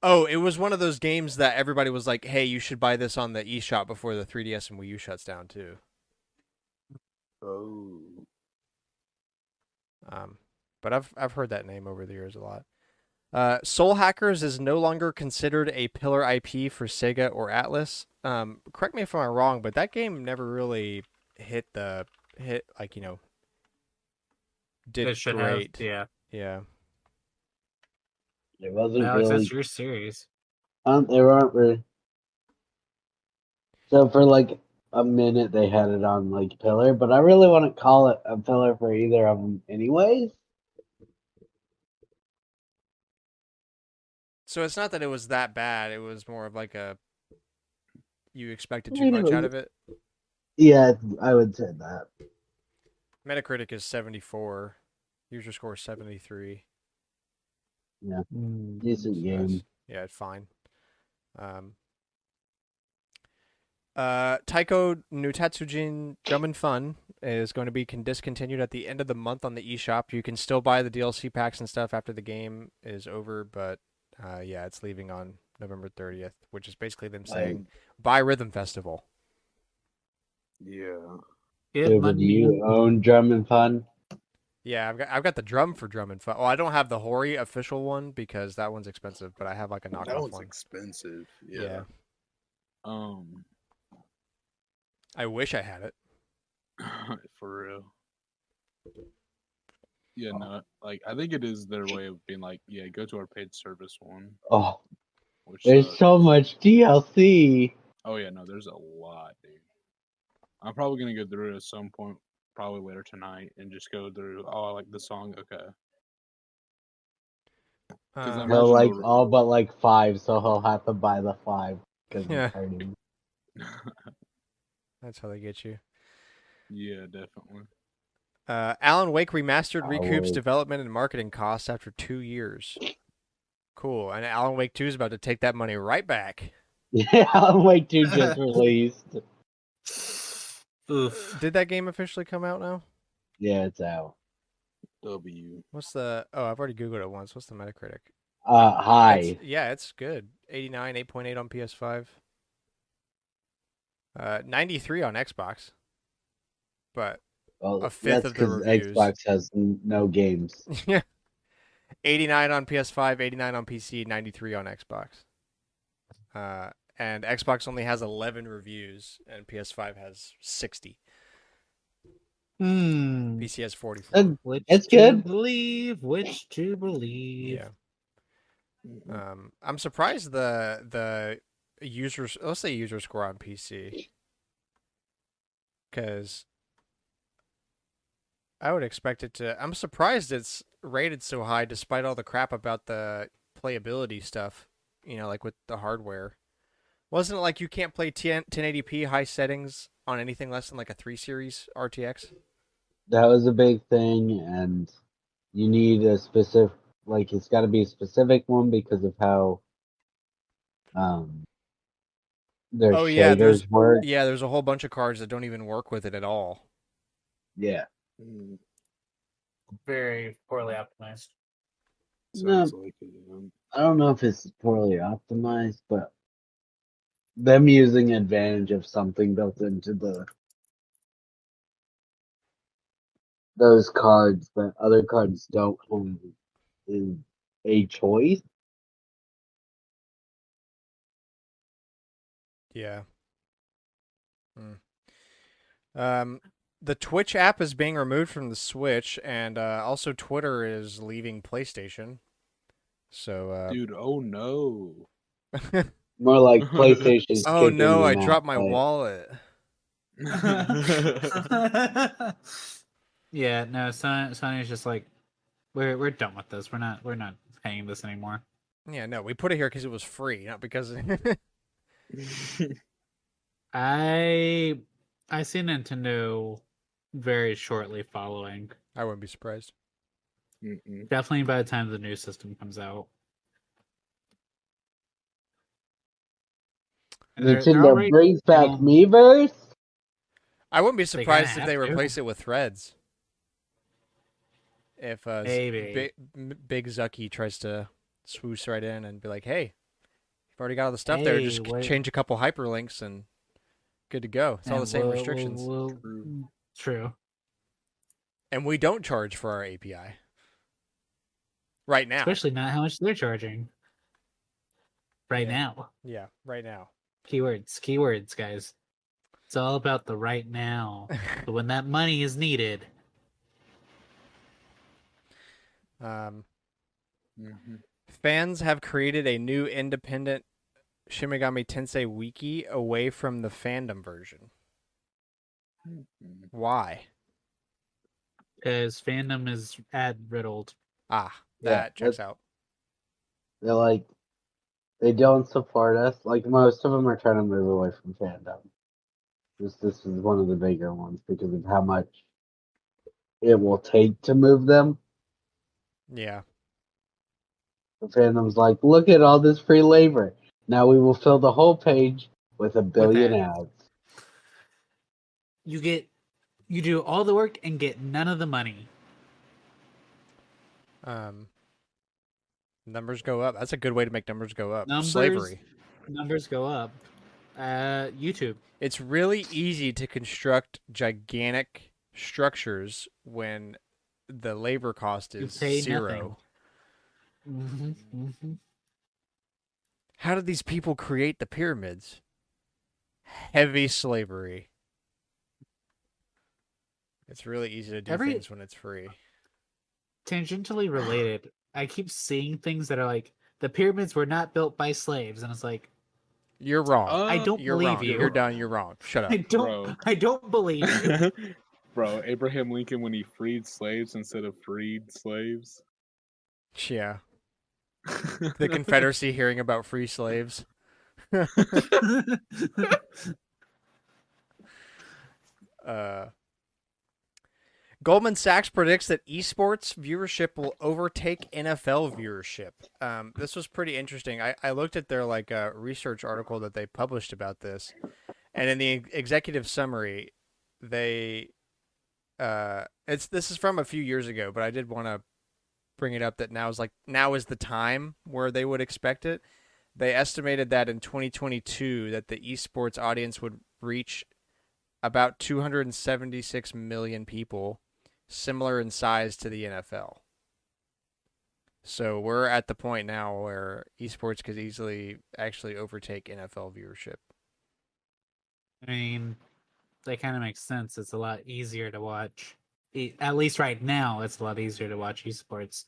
Oh, it was one of those games that everybody was like, "Hey, you should buy this on the eShop before the 3DS and Wii U shuts down too." Oh. But I've heard that name over the years a lot. Soul Hackers is no longer considered a pillar IP for Sega or Atlas. Correct me if I'm wrong, but that game never really hit like did It should great. have. Yeah. Yeah. It wasn't Alex, really. that's your series. They weren't really. So for like a minute, they had it on like pillar, but I really wouldn't call it a pillar for either of them, anyways. So it's not that it was that bad. It was more of like you expected I too mean, it much out was- of it. Yeah, I would say that. Metacritic is 74. User score is 73. Decent So game. yeah, it's fine. Taiko no Tatsujin Drum Fun is going to be discontinued at the end of the month on the eShop. You can still buy the DLC packs and stuff after the game is over, but yeah, it's leaving on November 30th, which is basically them saying, buy Rhythm Festival. Yeah. Get So, do money. you own Drum and Fun? Yeah, I've got the drum for Drum and Fun. Oh, I don't have the Hori official one because that one's expensive, but I have like a knockoff That one's one. expensive. Yeah. Yeah. I wish I had it. For real. Yeah, no, like I think it is their way of being like, yeah, go to our paid service one. Oh, Which there's sucks. so much DLC. Oh yeah, no, there's a lot, dude. I'm probably gonna go through it at some point, probably later tonight, and just go through. Oh, I like the song. Okay, 'Cause I'm- He'll like Imagine- all but like 5, so he'll have to buy the 5 because Yeah. it's hurting. That's how they get you. Yeah, definitely. Alan Wake Remastered Alan recoups Wake. development and marketing costs after 2 years. Cool. And Alan Wake 2 is about to take that money right back. Yeah, Alan Wake 2 just released. Oof. Did that game officially come out now? Yeah, it's out. W. What's the... Oh, I've already Googled it once. What's the Metacritic? High. Yeah, it's good. 89, 8.8 on PS5. 93 on Xbox. But Well, a fifth that's of the because reviews. Xbox has no games. Yeah. 89 on PS5, 89 on PC, 93 on Xbox. And Xbox only has 11 reviews, and PS5 has 60. PC has 44. And Which It's to good. believe? Which to believe? Yeah. I'm surprised the users, let's say user score on PC, because I would expect it to. I'm surprised it's rated so high despite all the crap about the playability stuff. You know, like with the hardware. Wasn't it like you can't play 1080p high settings on anything less than like a 3 Series RTX? That was a big thing, and you need a specific, like, it's got to be a specific one because of how their Oh yeah, shaders work. there's a whole bunch of cards that don't even work with it at all. Yeah. Very poorly optimized. Sounds No. like it. I don't know if it's poorly optimized, but them using advantage of something built into those cards that other cards don't have is a choice. Yeah. The Twitch app is being removed from the Switch, and also Twitter is leaving PlayStation. So, Dude, oh no. More like PlayStation's oh kicking no, I them out, dropped my but wallet. Yeah, no, Sony's just like, we're done with this. We're not paying this anymore. Yeah, no, we put it here because it was free, not because. I see Nintendo very shortly following. I wouldn't be surprised. Definitely by the time the new system comes out. And they're Nintendo already brings back down- Miiverse. I wouldn't be They kinda surprised if they have to. replace it with Threads. If Maybe. Big Zucky tries to swoosh right in and be like, "Hey, you've already got all the stuff there. Just Hey, wait. change a couple hyperlinks and good to go. It's all the And same we'll- restrictions." True. And we don't charge for our API right now. Especially not how much they're charging. Right Yeah. now. Yeah, right now. Keywords, guys. It's all about the right now. So when that money is needed. Fans have created a new independent Shin Megami Tensei wiki away from the fandom version. Why? Because fandom is ad riddled. Ah, Yeah, that checks out. They're like, they don't support us. Like, most of them are trying to move away from fandom. This is one of the bigger ones because of how much it will take to move them. Yeah. The fandom's like, look at all this free labor. Now we will fill the whole page with a billion ads. You do all the work and get none of the money. Numbers go up. That's a good way to make numbers go up. Numbers Slavery. Numbers go up. YouTube. It's really easy to construct gigantic structures when the labor cost You is pay 0. nothing. How did these people create the pyramids? Heavy slavery. It's really easy to do things when it's free. Tangentially related, I keep seeing things that are like, the pyramids were not built by slaves, and it's like, You're wrong. I don't You're believe wrong. you. You're done. You're wrong. Shut up. I don't believe you. Bro, Abraham Lincoln when he freed slaves instead of freed slaves. Yeah. The Confederacy hearing about free slaves. Goldman Sachs predicts that esports viewership will overtake NFL viewership. This was pretty interesting. I looked at their research article that they published about this, and in the executive summary, they this is from a few years ago, but I did want to bring it up that now is the time where they would expect it. They estimated that in 2022 that the esports audience would reach about 276 million people, similar in size to the NFL. So we're at the point now where esports could easily actually overtake NFL viewership. I mean, that kind of makes sense. It's a lot easier to watch. At least right now, it's a lot easier to watch esports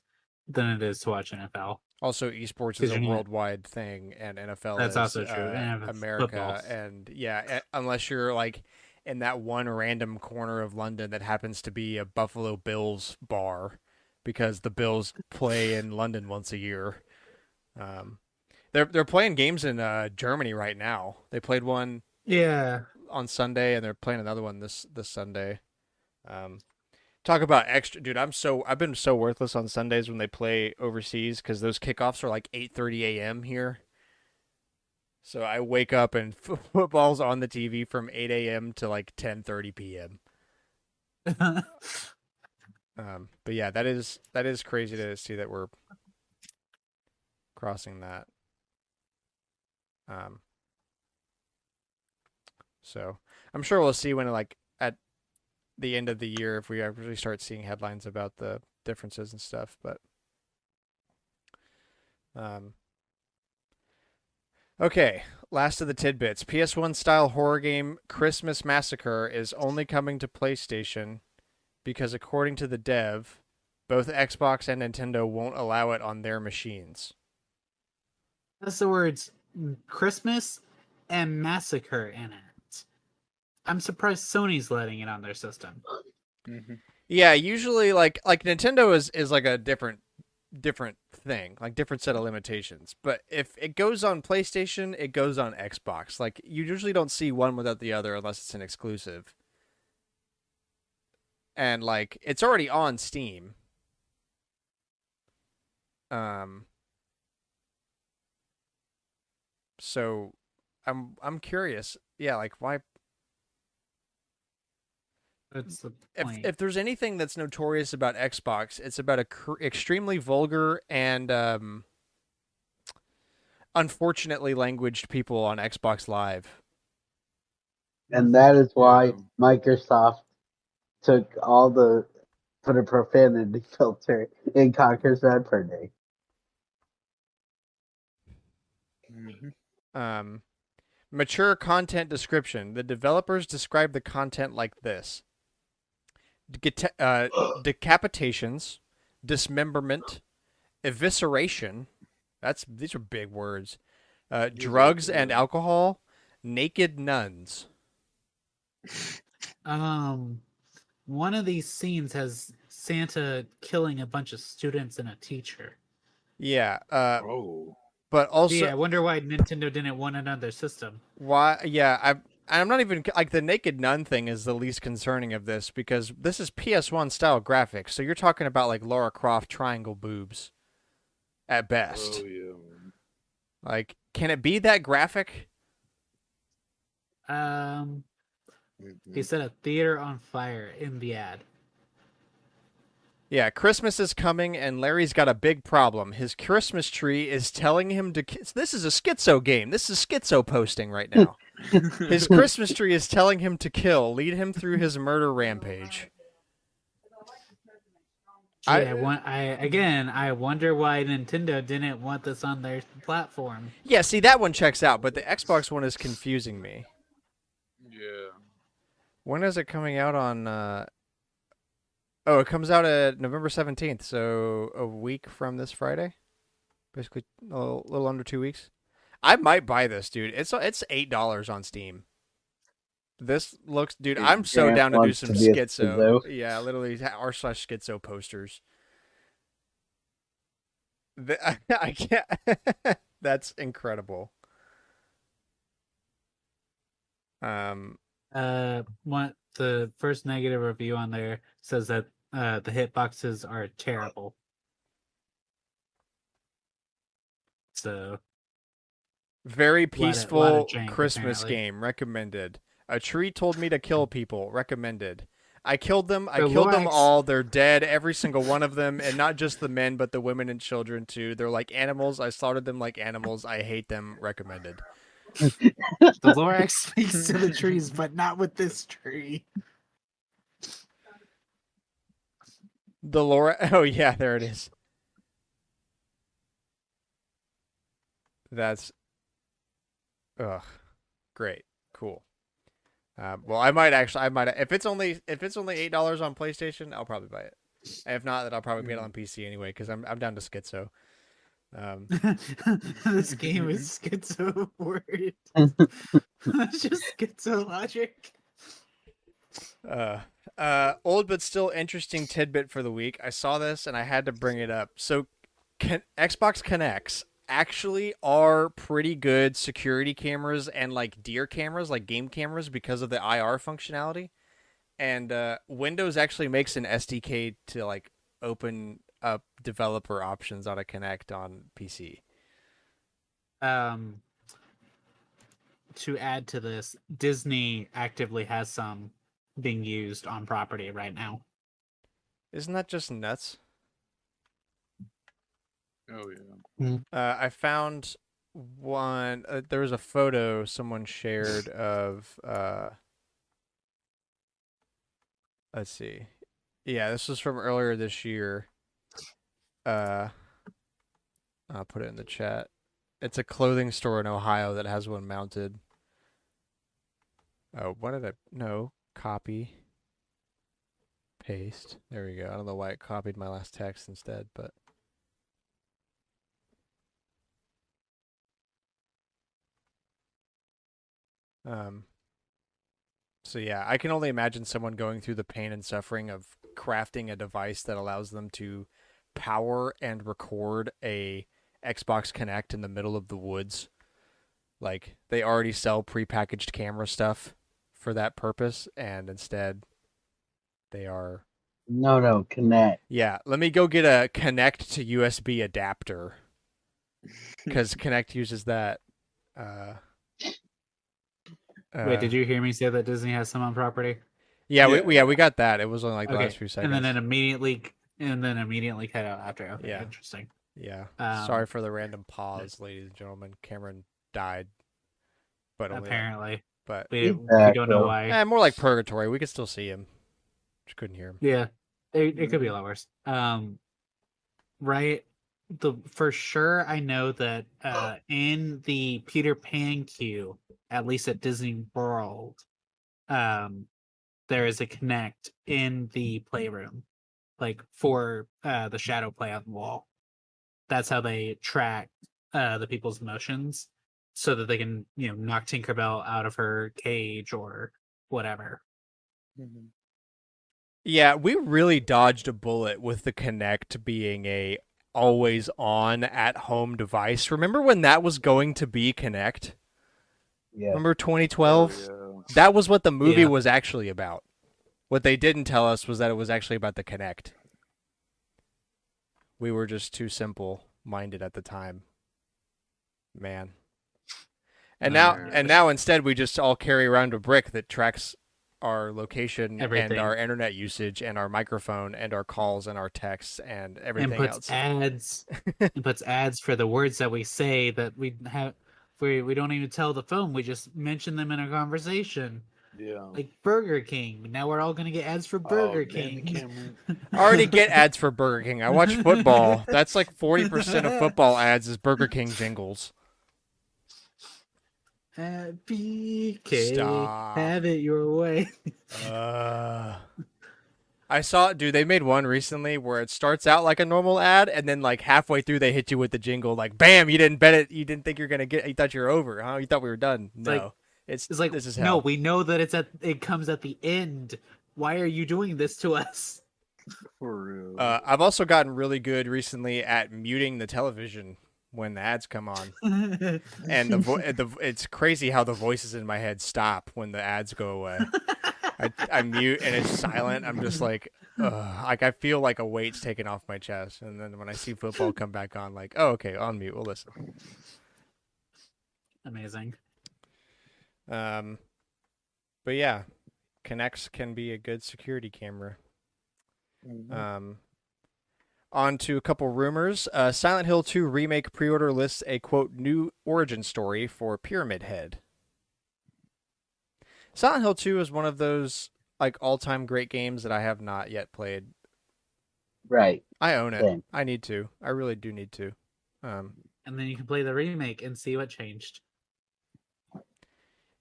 than it is to watch NFL. Also, esports is a worldwide thing, and NFL That's is also true. America. Football. And yeah, unless you're like in that one random corner of London that happens to be a Buffalo Bills bar, because the Bills play in London once a year. They're playing games in Germany right now. They played one on Sunday, and they're playing another one this Sunday. Talk about extra, dude. I've been so worthless on Sundays when they play overseas because those kickoffs are like 8:30 a.m. here. So I wake up and football's on the TV from 8 a.m. to like 10:30 p.m. But yeah, that is crazy to see that we're crossing that. So I'm sure we'll see when at the end of the year if we actually start seeing headlines about the differences and stuff. But okay, last of the tidbits. PS1 style horror game Christmas Massacre is only coming to PlayStation because according to the dev, both Xbox and Nintendo won't allow it on their machines. That's the words Christmas and Massacre in it. I'm surprised Sony's letting it on their system. Mm-hmm. Yeah, usually like Nintendo is like a different thing, like different set of limitations. But if it goes on PlayStation, it goes on Xbox. Like you usually don't see one without the other unless it's an exclusive. And like it's already on Steam. So I'm curious. Yeah, like why? That's the point. If there's anything that's notorious about Xbox, it's about extremely vulgar and unfortunately languaged people on Xbox Live. And that is why Microsoft put a profanity filter in Conker's Bad Fur Day. Mm-hmm. Mature content description. The developers describe the content like this: decapitations, dismemberment, evisceration. These are big words. Drugs and alcohol, naked nuns. One of these scenes has Santa killing a bunch of students and a teacher. Yeah. Oh. But also, yeah, I wonder why Nintendo didn't want it on their system. Why? Yeah, I'm not even like the naked nun thing is the least concerning of this because this is PS1 style graphics, so you're talking about like Lara Croft triangle boobs, at best. Oh yeah. Like, can it be that graphic? He said a theater on fire in the ad. Yeah, Christmas is coming, and Larry's got a big problem. His Christmas tree is telling him to... This is a schizo game. This is schizo posting right now. His Christmas tree is telling him to kill. Lead him through his murder rampage. I wonder why Nintendo didn't want this on their platform. Yeah, see, that one checks out, but the Xbox one is confusing me. Yeah. When is it coming out on... Oh, it comes out at November 17th, so a week from this Friday. Basically, a little under 2 weeks. I might buy this, dude. It's $8 on Steam. This looks, dude. I'm so down to do some schizo. Yeah, literally r/schizo posters. I can't. That's incredible. The first negative review on there says that the hitboxes are terrible. So Very lot of peaceful jank, Christmas apparently. game recommended. A tree told me to kill people recommended. I killed them. I The killed them Lorax- all. They're dead, every single one of them, and not just the men, but the women and children too. They're like animals. I slaughtered them like animals. I hate them. Recommended. The Lorax speaks to the trees, but not with this tree. The Laura. Oh yeah, there it is. That's. Ugh. Great. Cool. Well, I might if it's only $8 on PlayStation, I'll probably buy it. If not, then I'll probably get it on PC anyway because I'm down to schizo. This game is schizo word. It's just schizo logic. Old but still interesting tidbit for the week. I saw this and I had to bring it up. So, Xbox Connects actually are pretty good security cameras and like deer cameras, like game cameras, because of the IR functionality. And Windows actually makes an SDK to like open up developer options on a Connect on PC. To add to this, Disney actively has some being used on property right now. Isn't that just nuts? Oh yeah. I found one. There was a photo someone shared of. Let's see. Yeah, this was from earlier this year. I'll put it in the chat. It's a clothing store in Ohio that has one mounted. Oh, what did I? No, copy. Paste. There we go. I don't know why it copied my last text instead, but. So yeah, I can only imagine someone going through the pain and suffering of crafting a device that allows them to power and record a Xbox Connect in the middle of the woods. Like they already sell prepackaged camera stuff for that purpose, and instead they are No, Connect. Yeah, let me go get a Connect to USB adapter because Connect uses that. Wait, did you hear me say that Disney has some on property? Yeah, Yeah. we got that. It was only like the last few seconds. And then immediately cut out after. Okay, Yeah. interesting. Yeah. Sorry for the random pause, ladies and gentlemen. Cameron died, but only Apparently, but we don't know why. more like purgatory. We could still see him. Just couldn't hear him. Yeah, it could be a lot worse. Right. For sure, I know that in the Peter Pan queue, at least at Disney World, there is a Connect in the playroom, like for the shadow play on the wall. That's how they track the people's motions, so that they can knock Tinkerbell out of her cage or whatever. Mm-hmm. Yeah, we really dodged a bullet with the Connect being a always on at home device. Remember when that was going to be Connect? Yeah. Remember 2012? Oh, yeah. That was what the movie Yeah. was actually about. What they didn't tell us was that it was actually about the Connect. We were just too simple minded at the time. Man. And now instead we just all carry around a brick that tracks our location Everything. and our internet usage and our microphone and our calls and our texts and everything and puts else. ads and puts ads for the words that we say that we have. We don't even tell the phone. We just mention them in a conversation. Yeah. Like Burger King. Now we're all gonna get ads for Burger King. I already get ads for Burger King. I watch football. That's like 40% of football ads is Burger King jingles. BK, Stop. have it your way. I saw, dude, they made one recently where it starts out like a normal ad and then like halfway through they hit you with the jingle like, bam, you didn't bet it. You didn't think you're going to get, you thought you were over, huh? You thought we were done. No, it's like, this is no, hell. we know that it comes at the end. Why are you doing this to us? For real. I've also gotten really good recently at muting the television when the ads come on, and it's crazy how the voices in my head stop when the ads go away. I mute and it's silent. I'm just like, ugh. Like I feel like a weight's taken off my chest, and then when I see football come back on, like, oh okay, on mute. We'll listen. Amazing. But yeah, Kinects can be a good security camera. Mhm. On to a couple rumors. Silent Hill 2 remake pre-order lists a quote new origin story for Pyramid Head. Silent Hill 2 is one of those like all-time great games that I have not yet played. Right. I own it. Same. I need to. I really do need to. And then you can play the remake and see what changed.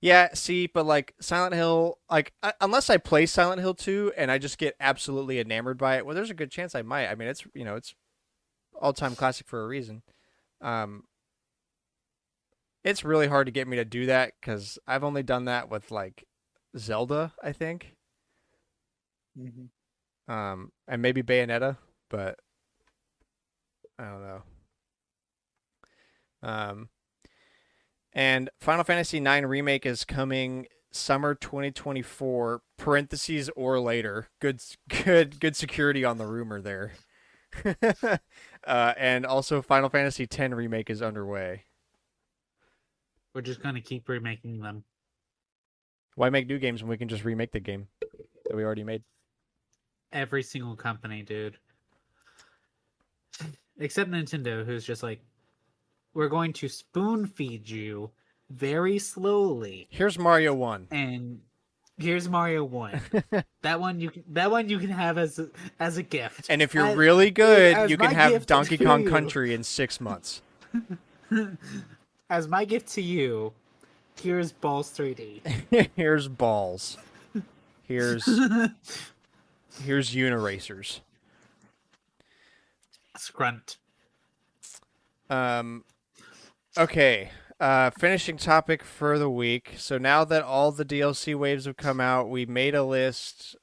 Yeah, see, but like Silent Hill, like unless I play Silent Hill 2 and I just get absolutely enamored by it, well, there's a good chance I might. I mean, it's it's all-time classic for a reason. It's really hard to get me to do that because I've only done that with like Zelda, I think, Mhm. and maybe Bayonetta, but I don't know. And Final Fantasy IX Remake is coming summer 2024 (parentheses or later). Good security on the rumor there. And also Final Fantasy X Remake is underway. We're just gonna keep remaking them. Why make new games when we can just remake the game that we already made? Every single company, dude. Except Nintendo, who's just like, we're going to spoon feed you very slowly. Here's Mario 1. And here's Mario 1. that one you can have as a gift. And if you're really good, as you can my have gift Donkey to Kong you. Country in 6 months. As my gift to you, here's Balls 3D. Here's balls. Here's Uniracers. Scrunt. Okay. Finishing topic for the week. So now that all the DLC waves have come out, we made a list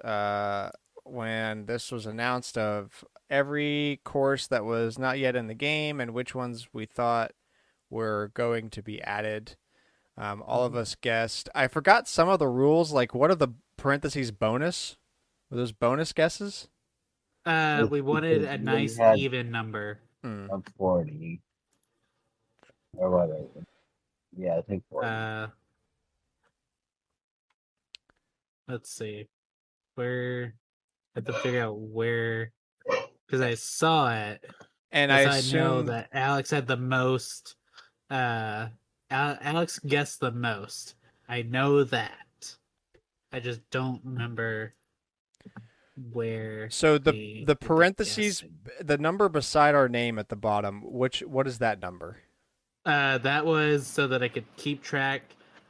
when this was announced of every course that was not yet in the game and which ones we thought were going to be added. All of us guessed. I forgot some of the rules. Like, what are the parentheses bonus? Were those bonus guesses? We wanted a We nice had- even number. Of 40. Or whatever. Yeah, I think 40. Let's see. Where I have to figure out where, because I saw it. And I I know assume that Alex had the most. Alex guessed the most. I know that. I just don't remember where. so. The we did parentheses, guessing. the number beside our name at the bottom. What is that number? That was so that I could keep track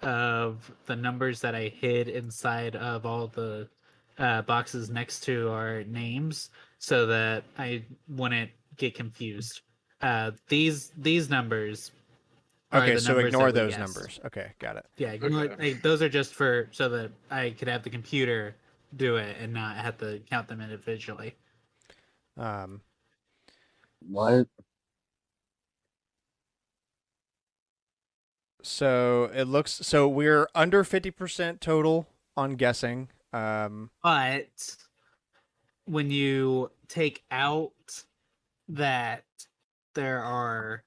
of the numbers that I hid inside of all the boxes next to our names, so that I wouldn't get confused. These numbers. Are Okay, the so numbers ignore that we those guessed. numbers. Okay, got it. Yeah, Okay. those are just for so that I could have the computer do it and not have to count them individually. What? So it looks so we're under 50% total on guessing. But when you take out that there are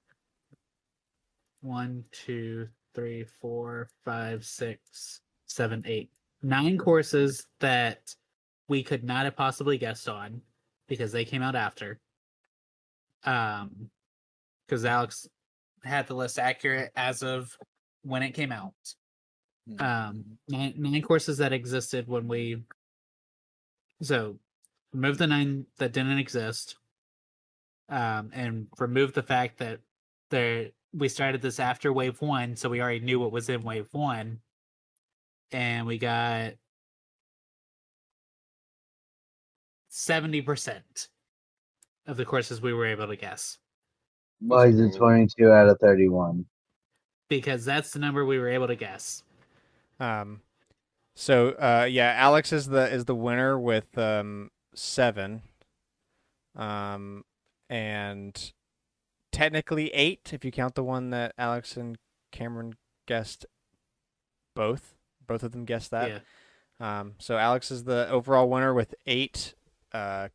1, 2, 3, 4, 5, 6, 7, 8, 9 courses that we could not have possibly guessed on because they came out after. Because Alex had the list accurate as of when it came out. Nine courses that existed when we. So, remove the 9 that didn't exist, and remove the fact that we started this after Wave 1, so we already knew what was in Wave 1, and we got 70% of the courses we were able to guess. Why is it 22 out of 31? Because that's the number we were able to guess. So yeah, Alex is the winner with 7. and technically 8 if you count the one that Alex and Cameron guessed both. Both of them guessed that. Yeah. So Alex is the overall winner with 8.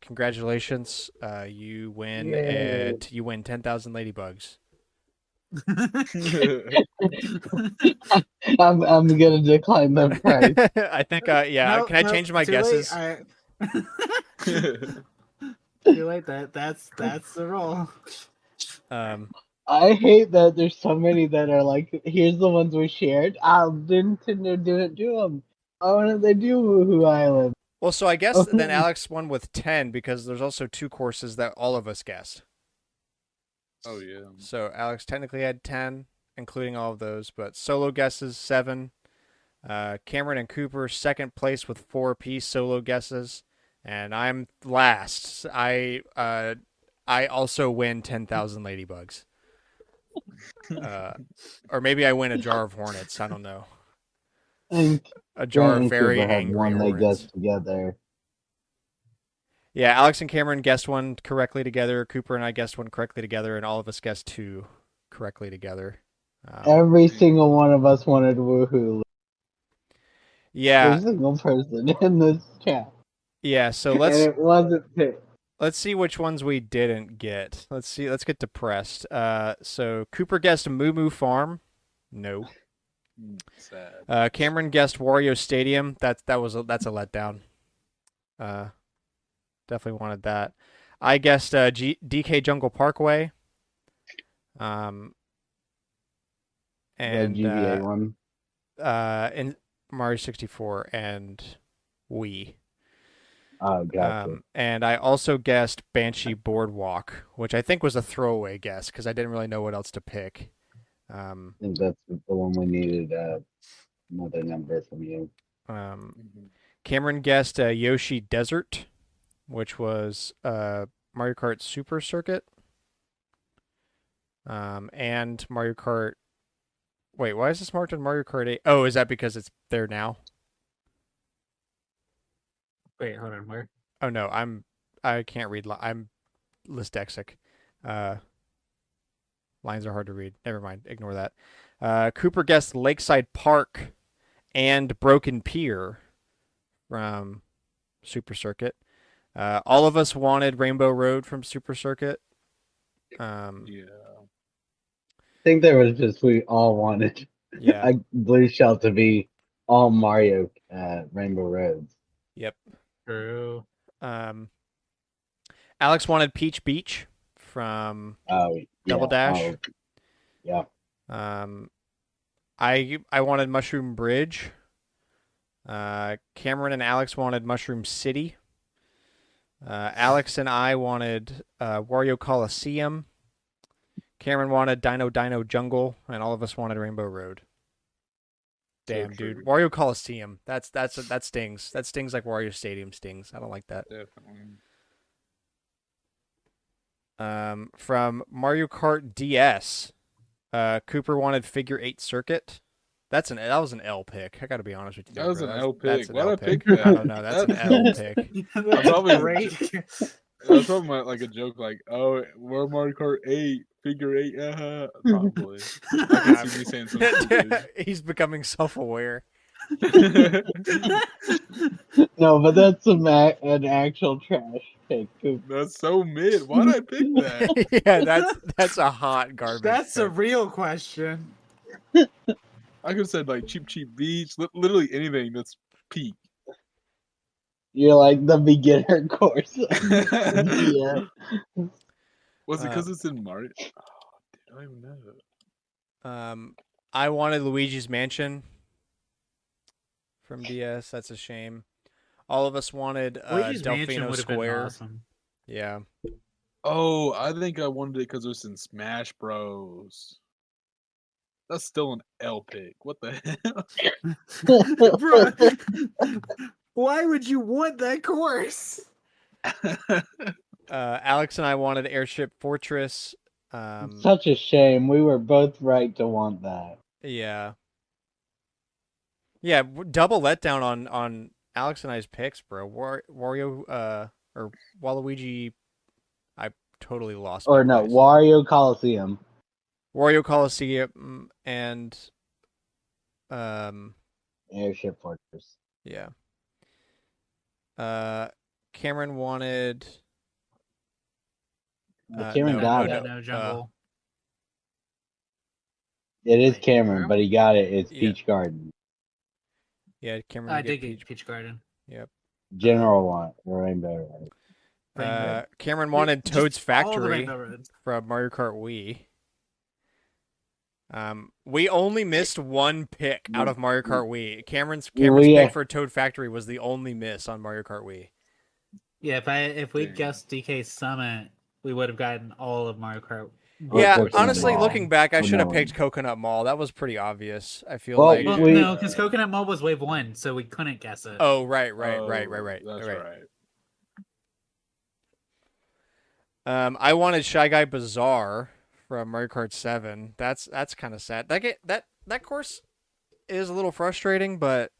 Congratulations. You win Yay. you win 10,000 ladybugs. I'm gonna decline the price. I think yeah. Can I change my too guesses? Late. Too late. That's the roll. I hate that there's so many that are like, here's the ones we shared. Nintendo didn't do them. Why didn't they do Woohoo Island? Well, so I guess Oh. then Alex won with 10 because there's also 2 courses that all of us guessed. Oh yeah. So Alex technically had 10, including all of those, but solo guesses 7. Cameron and Cooper second place with 4 apiece solo guesses, and I'm last. I also win 10,000 ladybugs. Or maybe I win a jar of hornets. I don't know. And A jar Grant of and very Cooper had angry one they hornets. guessed together. Yeah, Alex and Cameron guessed one correctly together. Cooper and I guessed one correctly together, and all of us guessed 2 correctly together. Every single one of us wanted Woohoo. Yeah, Every single person in this chat. yeah. So And let's it wasn't picked. see which ones we didn't get. Let's see. Let's get depressed. So Cooper guessed Moo Moo Farm. No. Sad. Cameron guessed Wario Stadium. That's a letdown. Definitely wanted that. I guessed DK Jungle Parkway. And The GBA one. in Mario 64 and Wii. Oh, gotcha. And I also guessed Banshee Boardwalk, which I think was a throwaway guess because I didn't really know what else to pick. I think that's the one we needed another number from you. Cameron guessed Yoshi Desert, which was Mario Kart Super Circuit. And Mario Kart. Wait, why is this marked on Mario Kart 8? Oh, is that because it's there now? Wait, hold on. Where? Oh no, I can't read. I'm dyslexic. Lines are hard to read. Never mind. Ignore that. Cooper guessed Lakeside Park and Broken Pier from Super Circuit. All of us wanted Rainbow Road from Super Circuit. Yeah. I think there was just, we all wanted Yeah. Blue Shell to be all Mario Rainbow Roads. Yep. True. Alex wanted Peach Beach from Oh, Double Dash. Yeah. I wanted Mushroom Bridge. Cameron and Alex wanted Mushroom City. Alex and I wanted Wario Coliseum. Cameron wanted Dino Dino Jungle, and all of us wanted Rainbow Road. Damn, dude, Wario Coliseum. That stings. That stings like Wario Stadium stings. I don't like that. Definitely. From Mario Kart DS, Cooper wanted Figure 8 Circuit. That was an L pick. I got to be honest with you. That was bro. an L pick. An Why'd L I pick? pick that? I don't know. That's an L pick. That's probably- great. That's probably like a joke, like, "Oh, we're Mario Kart 8, Figure 8." Probably. I can see me saying something stupid. He's becoming self-aware. No, but that's an actual trash pick. That's so mid. Why'd I pick that? Yeah, that's a hot garbage. That's a pick. real question. I could have said like Cheap Cheap Beach, literally anything that's peak. You're like the beginner course. Yeah. Was it because it's in Mario? Oh, dude, I don't even know. I wanted Luigi's Mansion from DS. That's a shame. All of us wanted Luigi's Mansion Delfino would have been Square. awesome. Yeah. Oh, I think I wanted it because it was in Smash Bros. That's still an L pick. What the hell? Bro, why would you want that course? Alex and I wanted Airship Fortress. Such a shame. We were both right to want that. Yeah. Yeah, double letdown on Alex and I's picks, bro. Wario or Waluigi totally lost Or my no, place. Wario Coliseum. Wario Coliseum and Airship Fortress. yeah. Cameron wanted. Cameron got it. No Jungle. It is Wait, Cameron, where? but he got it. It's Yeah. Peach Garden. Yeah, Cameron. I would did get get Peach Garden. Yep. General want Rainbow Road. Rainbow. Cameron wanted Just Toad's all the Factory Rainbow Roads. from Mario Kart Wii. We only missed one pick out of Mario Kart Wii. Cameron's pick for Toad Factory was the only miss on Mario Kart Wii. Yeah, if we Dang. guessed DK Summit, we would have gotten all of Mario Kart. Yeah, Coconut honestly, Mall. looking back, I should have no. picked Coconut Mall. That was pretty obvious. I feel Well, like. Well, we- no, because Coconut Mall was wave 1, so we couldn't guess it. Oh, right. That's right. right. I wanted Shy Guy Bazaar from Mario Kart 7. That's kind of sad. That course is a little frustrating, but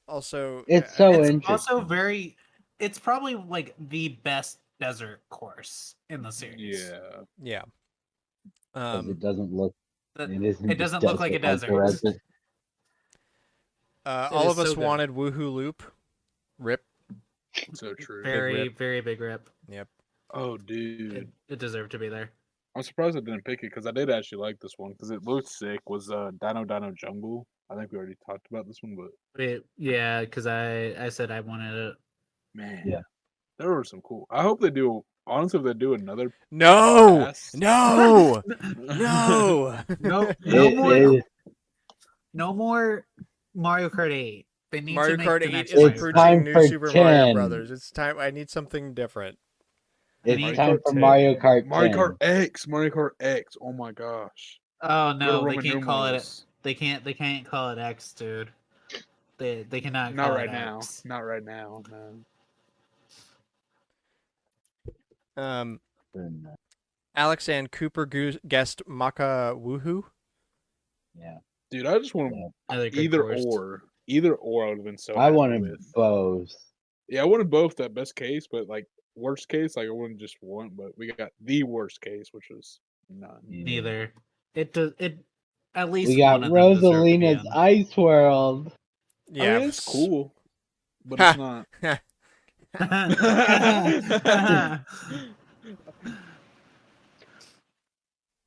also It's so It's interesting. also very. It's probably like the best desert course in the series. Yeah. yeah. 'Cause it doesn't look. That- It isn't. it doesn't look like a the desert. Resident- All is of us so good. wanted Woohoo Loop. Rip. So true. Very, very big rip. Yep. Oh, dude. It deserved to be there. I'm surprised I didn't pick it because I did actually like this one because it looked sick. Was Dino Jungle? I think we already talked about this one, but Yeah, because I said I wanted it. man, Yeah. there were some cool. I hope they do. Honestly, if they do another No. pass, No. No. No, It more. is- No more Mario Kart 8. They need Mario to make Kart the 8 next is Mario It's Kart. time approaching New for Super Mario 10. Brothers. It's time. I need something different. It's Mario time Kart for 10. Mario Kart 10. Mario Kart X. Mario Kart X. Oh my gosh. Oh Go to no, they Roman can't call it. numerals. They can't call it X, dude. They cannot. Not call right it now. X. Not right now. No. Alex and Cooper guessed Maka Woohoo. Yeah. Dude, I just want Another good either course. or. Either or, I would have been so. I happy wanted with. both. Yeah, I wanted both. That best case, but like worst case, like I wouldn't just want. But we got the worst case, which was none. Neither. It does. It at least We got one of them deserve to be Rosalina's in. Ice World. Yeah, I mean, it's cool, but Ha. it's not.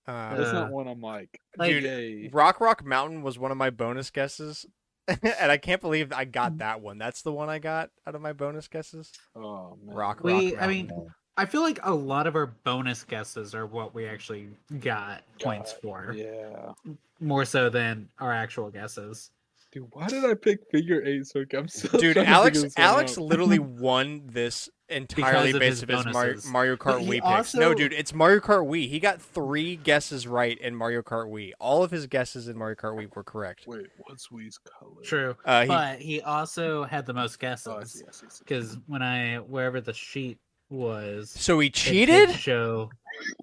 It's not one I'm like, dude, yay. Rock Mountain was one of my bonus guesses, and I can't believe I got that one. That's the one I got out of my bonus guesses. Oh man. Rock I Mountain. mean, I feel like a lot of our bonus guesses are what we actually got points for, Yeah. more so than our actual guesses. Dude, why did I pick figure 8 so I'm still Dude, trying to Alex figure this one Alex out. literally won this entirely Because of based his of his bonuses. Mario But Kart he Wii picks. No, also- dude, it's Mario Kart Wii. He got 3 guesses right in Mario Kart Wii. All of his guesses in Mario Kart Wii were correct. Wait, what's Wii's color? True, He- but he also had the most Oh, I see, guesses I see, I see. because wherever the sheet was, So he it did cheated? show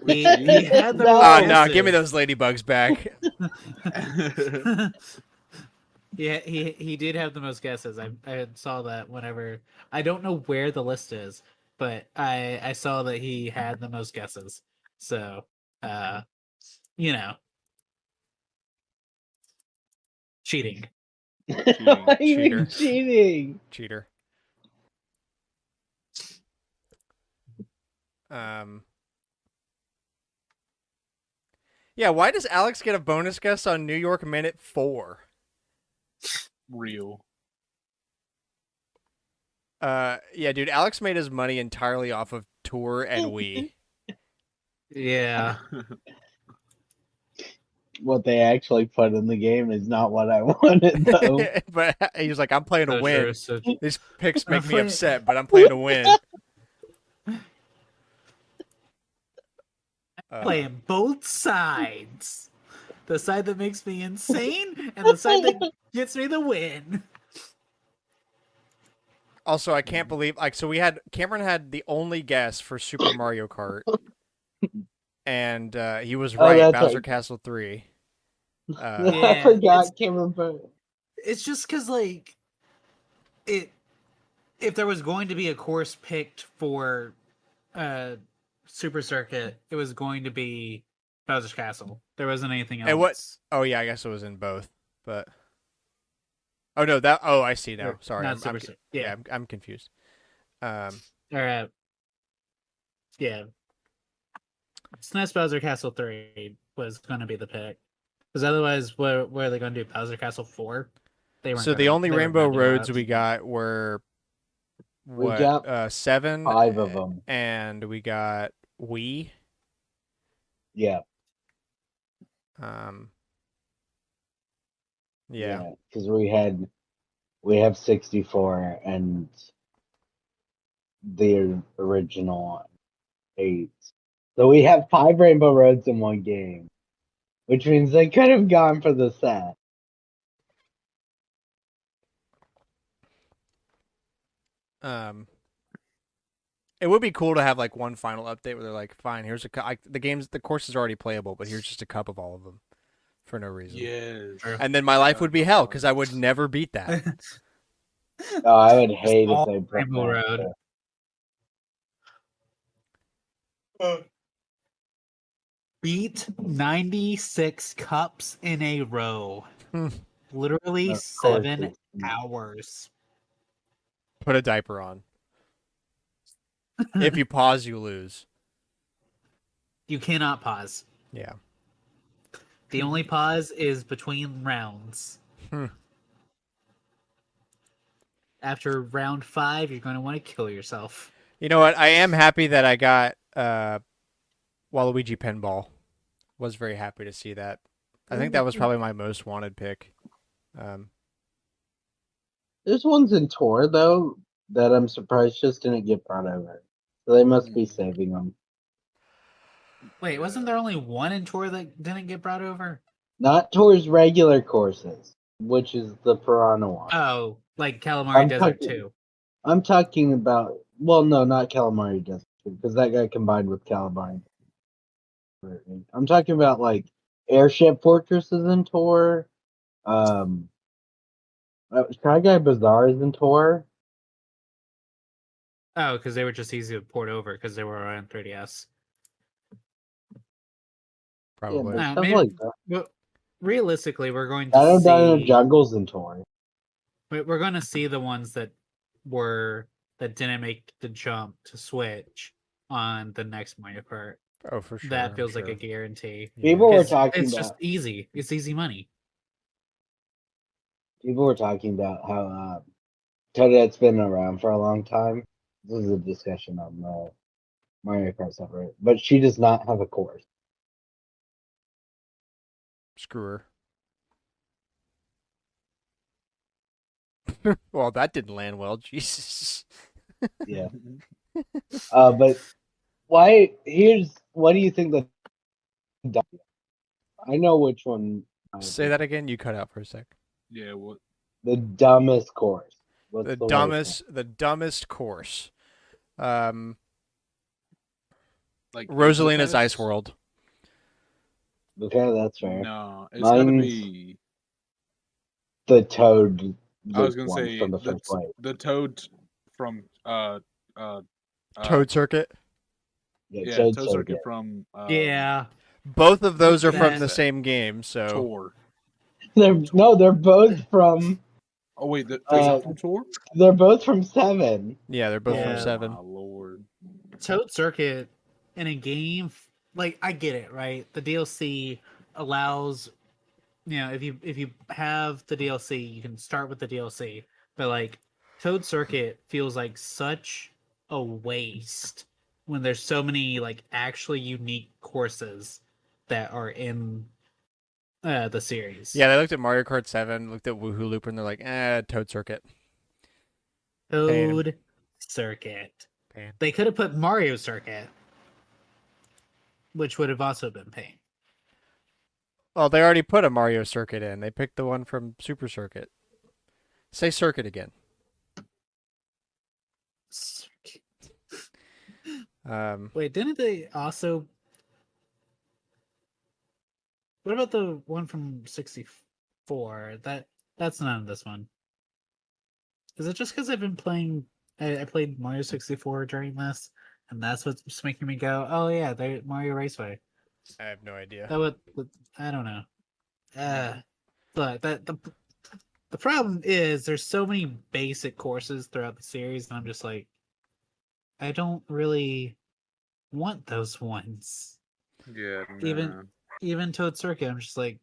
We he cheated? had the No. most Oh no, give me guesses. those ladybugs back. Yeah, he did have the most guesses. I saw that whenever I don't know where the list is, but I saw that he had the most guesses. So, you know, cheating. Why are you Cheater. cheating? Cheater. Yeah, why does Alex get a bonus guess on New York Minute 4? Real. Yeah, dude, Alex made his money entirely off of Tour and Wii. Yeah, What they actually put in the game is not what I wanted, though. But he was like, I'm playing to so win. true, so true. These picks make me playing- upset, but I'm playing to win. Playing both sides. The side that makes me insane and the side that gets me the win. Also, I can't believe so Cameron had the only guess for Super Mario Kart, and he was Oh, right. that's Bowser right. Castle 3. I Yeah, forgot it's- Cameron Burr. It's just because, like, if there was going to be a course picked for Super Circuit, it was going to be Bowser's Castle. There wasn't anything else. And what? Oh yeah, I guess it was in both. But oh no, that. Oh, I see now. Or Sorry, not Super Circuit. Yeah. I'm confused. Or, yeah. SNES Bowser Castle 3 was going to be the pick. Because otherwise, what are they going to do? Bowser Castle 4? They weren't So the only Rainbow Roads we got were We what? got 7, 5 of them. and we got Wii. Yeah. Yeah. Because we have 64 and the original 8. So we have 5 Rainbow Roads in one game, which means they could have gone for the set. It would be cool to have like one final update where they're like, "Fine, here's the course is already playable, but here's just a cup of all of them, for no reason." Yes. And then my life would be hell because I would never beat that. Oh, I would hate if all they put Rainbow that Road. there. Beat 96 cups in a row. Hmm. Literally Of course 7 it's- hours. Put a diaper on. If you pause, you lose. You cannot pause. Yeah. The only pause is between rounds. Hmm. After round 5, you're going to want to kill yourself. You know what? I am happy that I got Waluigi Pinball. Was very happy to see that. I think that was probably my most wanted pick. There's ones in Tour though that I'm surprised just didn't get brought over. So they must be saving them. Wait, wasn't there only one in Tour that didn't get brought over? Not Tour's regular courses, which is the Piranha one. Oh, like Calamari Desert 2. I'm talking about. Well, no, not Calamari Desert because that got combined with Calamari. I'm talking about like Airship Fortresses in Tour. Try Guy Bazaar is in Tour. Oh, because they were just easy to port over because they were on 3DS. Probably. Yeah, Maybe, like that. well, realistically, we're going Shadow to Dino see. Jungle's in Tour. We're going to see the ones that didn't make the jump to Switch on the next Mario Kart. Oh, for sure. That I'm feels like sure. a guarantee. People were 'Cause talking it's about. just easy. It's easy money. People were talking about how Toadette's been around for a long time. This is a discussion on the Mario Kart separate, but she does not have a course. Screw her. Well, that didn't land well. Jesus. Yeah. But why? What do you think the? I know which one. Say that again. You cut out for a sec. Yeah, what? The dumbest course. What's The worst dumbest course. Like Rosalina's mechanics? Ice World. one? Okay, that's fair. No, it's gotta Mine's be. the Toad. I was gonna one say from the first wave. the Toad from Toad Circuit. yeah, Toad Toad Circuit from Yeah. Both of those are from That- the same game, so Tour. They're both from. Oh wait, it's not from Tour? They're both from 7. yeah, they're both Yeah. from 7. My lord. Toad Circuit in a game, like, I get it, right? The DLC allows, if you have the DLC, you can start with the DLC. But like, Toad Circuit feels like such a waste when there's so many like actually unique courses that are in the series. Yeah, they looked at Mario Kart 7, looked at Woohoo Loop, and they're like, Toad Circuit. Toad Circuit. Pain. They could have put Mario Circuit, which would have also been pain. Well, they already put a Mario Circuit in. They picked the one from Super Circuit. Say Circuit again. Circuit. Um, Wait, didn't they also? What about the one from 64? That's not in this one. Is it just because I've been playing? I played Mario 64 during this, and that's what's making me go, oh yeah, they Mario Raceway. I have no idea. That would I don't know. But the problem is there's so many basic courses throughout the series, and I'm just like, I don't really want those ones. Yeah, Even Toad Circuit, I'm just like,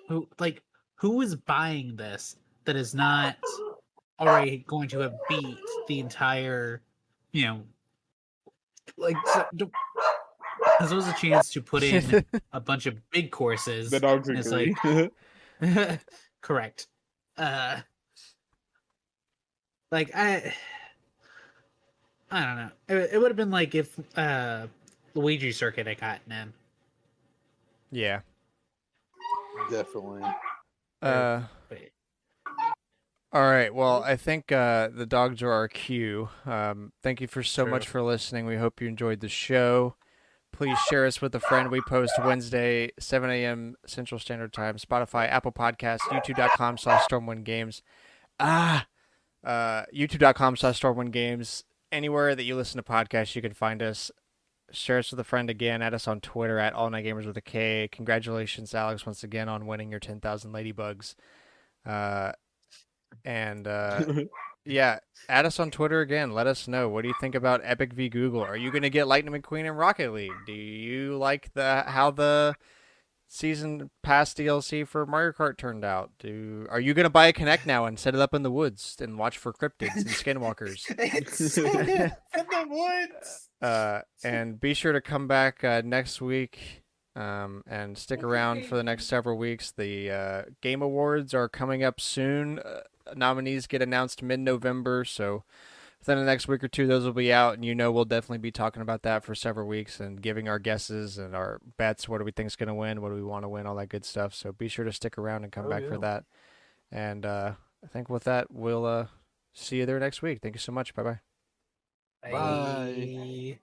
who is buying this that is not already going to have beat the entire, like this was a chance to put in a bunch of big courses. the dogs and it's agree. like correct. Like I don't know. It would have been like if Luigi Circuit had gotten in. Yeah. Definitely. All right. Well, I think the dogs are our cue. Thank you so True. much for listening. We hope you enjoyed the show. Please share us with a friend. We post Wednesday, 7 a.m. Central Standard Time, Spotify, Apple Podcasts, youtube.com/StormwindGames. YouTube.com/StormwindGames. Anywhere that you listen to podcasts, you can find us. Share us with a friend again. Add us on Twitter at AllNightGamers with a K. Congratulations, Alex, once again on winning your 10,000 ladybugs. Yeah, add us on Twitter again. Let us know. What do you think about Epic v Google? Are you going to get Lightning McQueen in Rocket League? Do you like how the season pass DLC for Mario Kart turned out? Are you going to buy a Kinect now and set it up in the woods and watch for cryptids and skinwalkers? It's in the woods. And be sure to come back next week and stick around for the next several weeks. The Game Awards are coming up soon. Nominees get announced mid-November, so within the next week or two, those will be out, and we'll definitely be talking about that for several weeks and giving our guesses and our bets. What do we think is going to win? What do we want to win? All that good stuff. So be sure to stick around and come back for that. And I think with that, we'll see you there next week. Thank you so much. Bye-bye. Bye.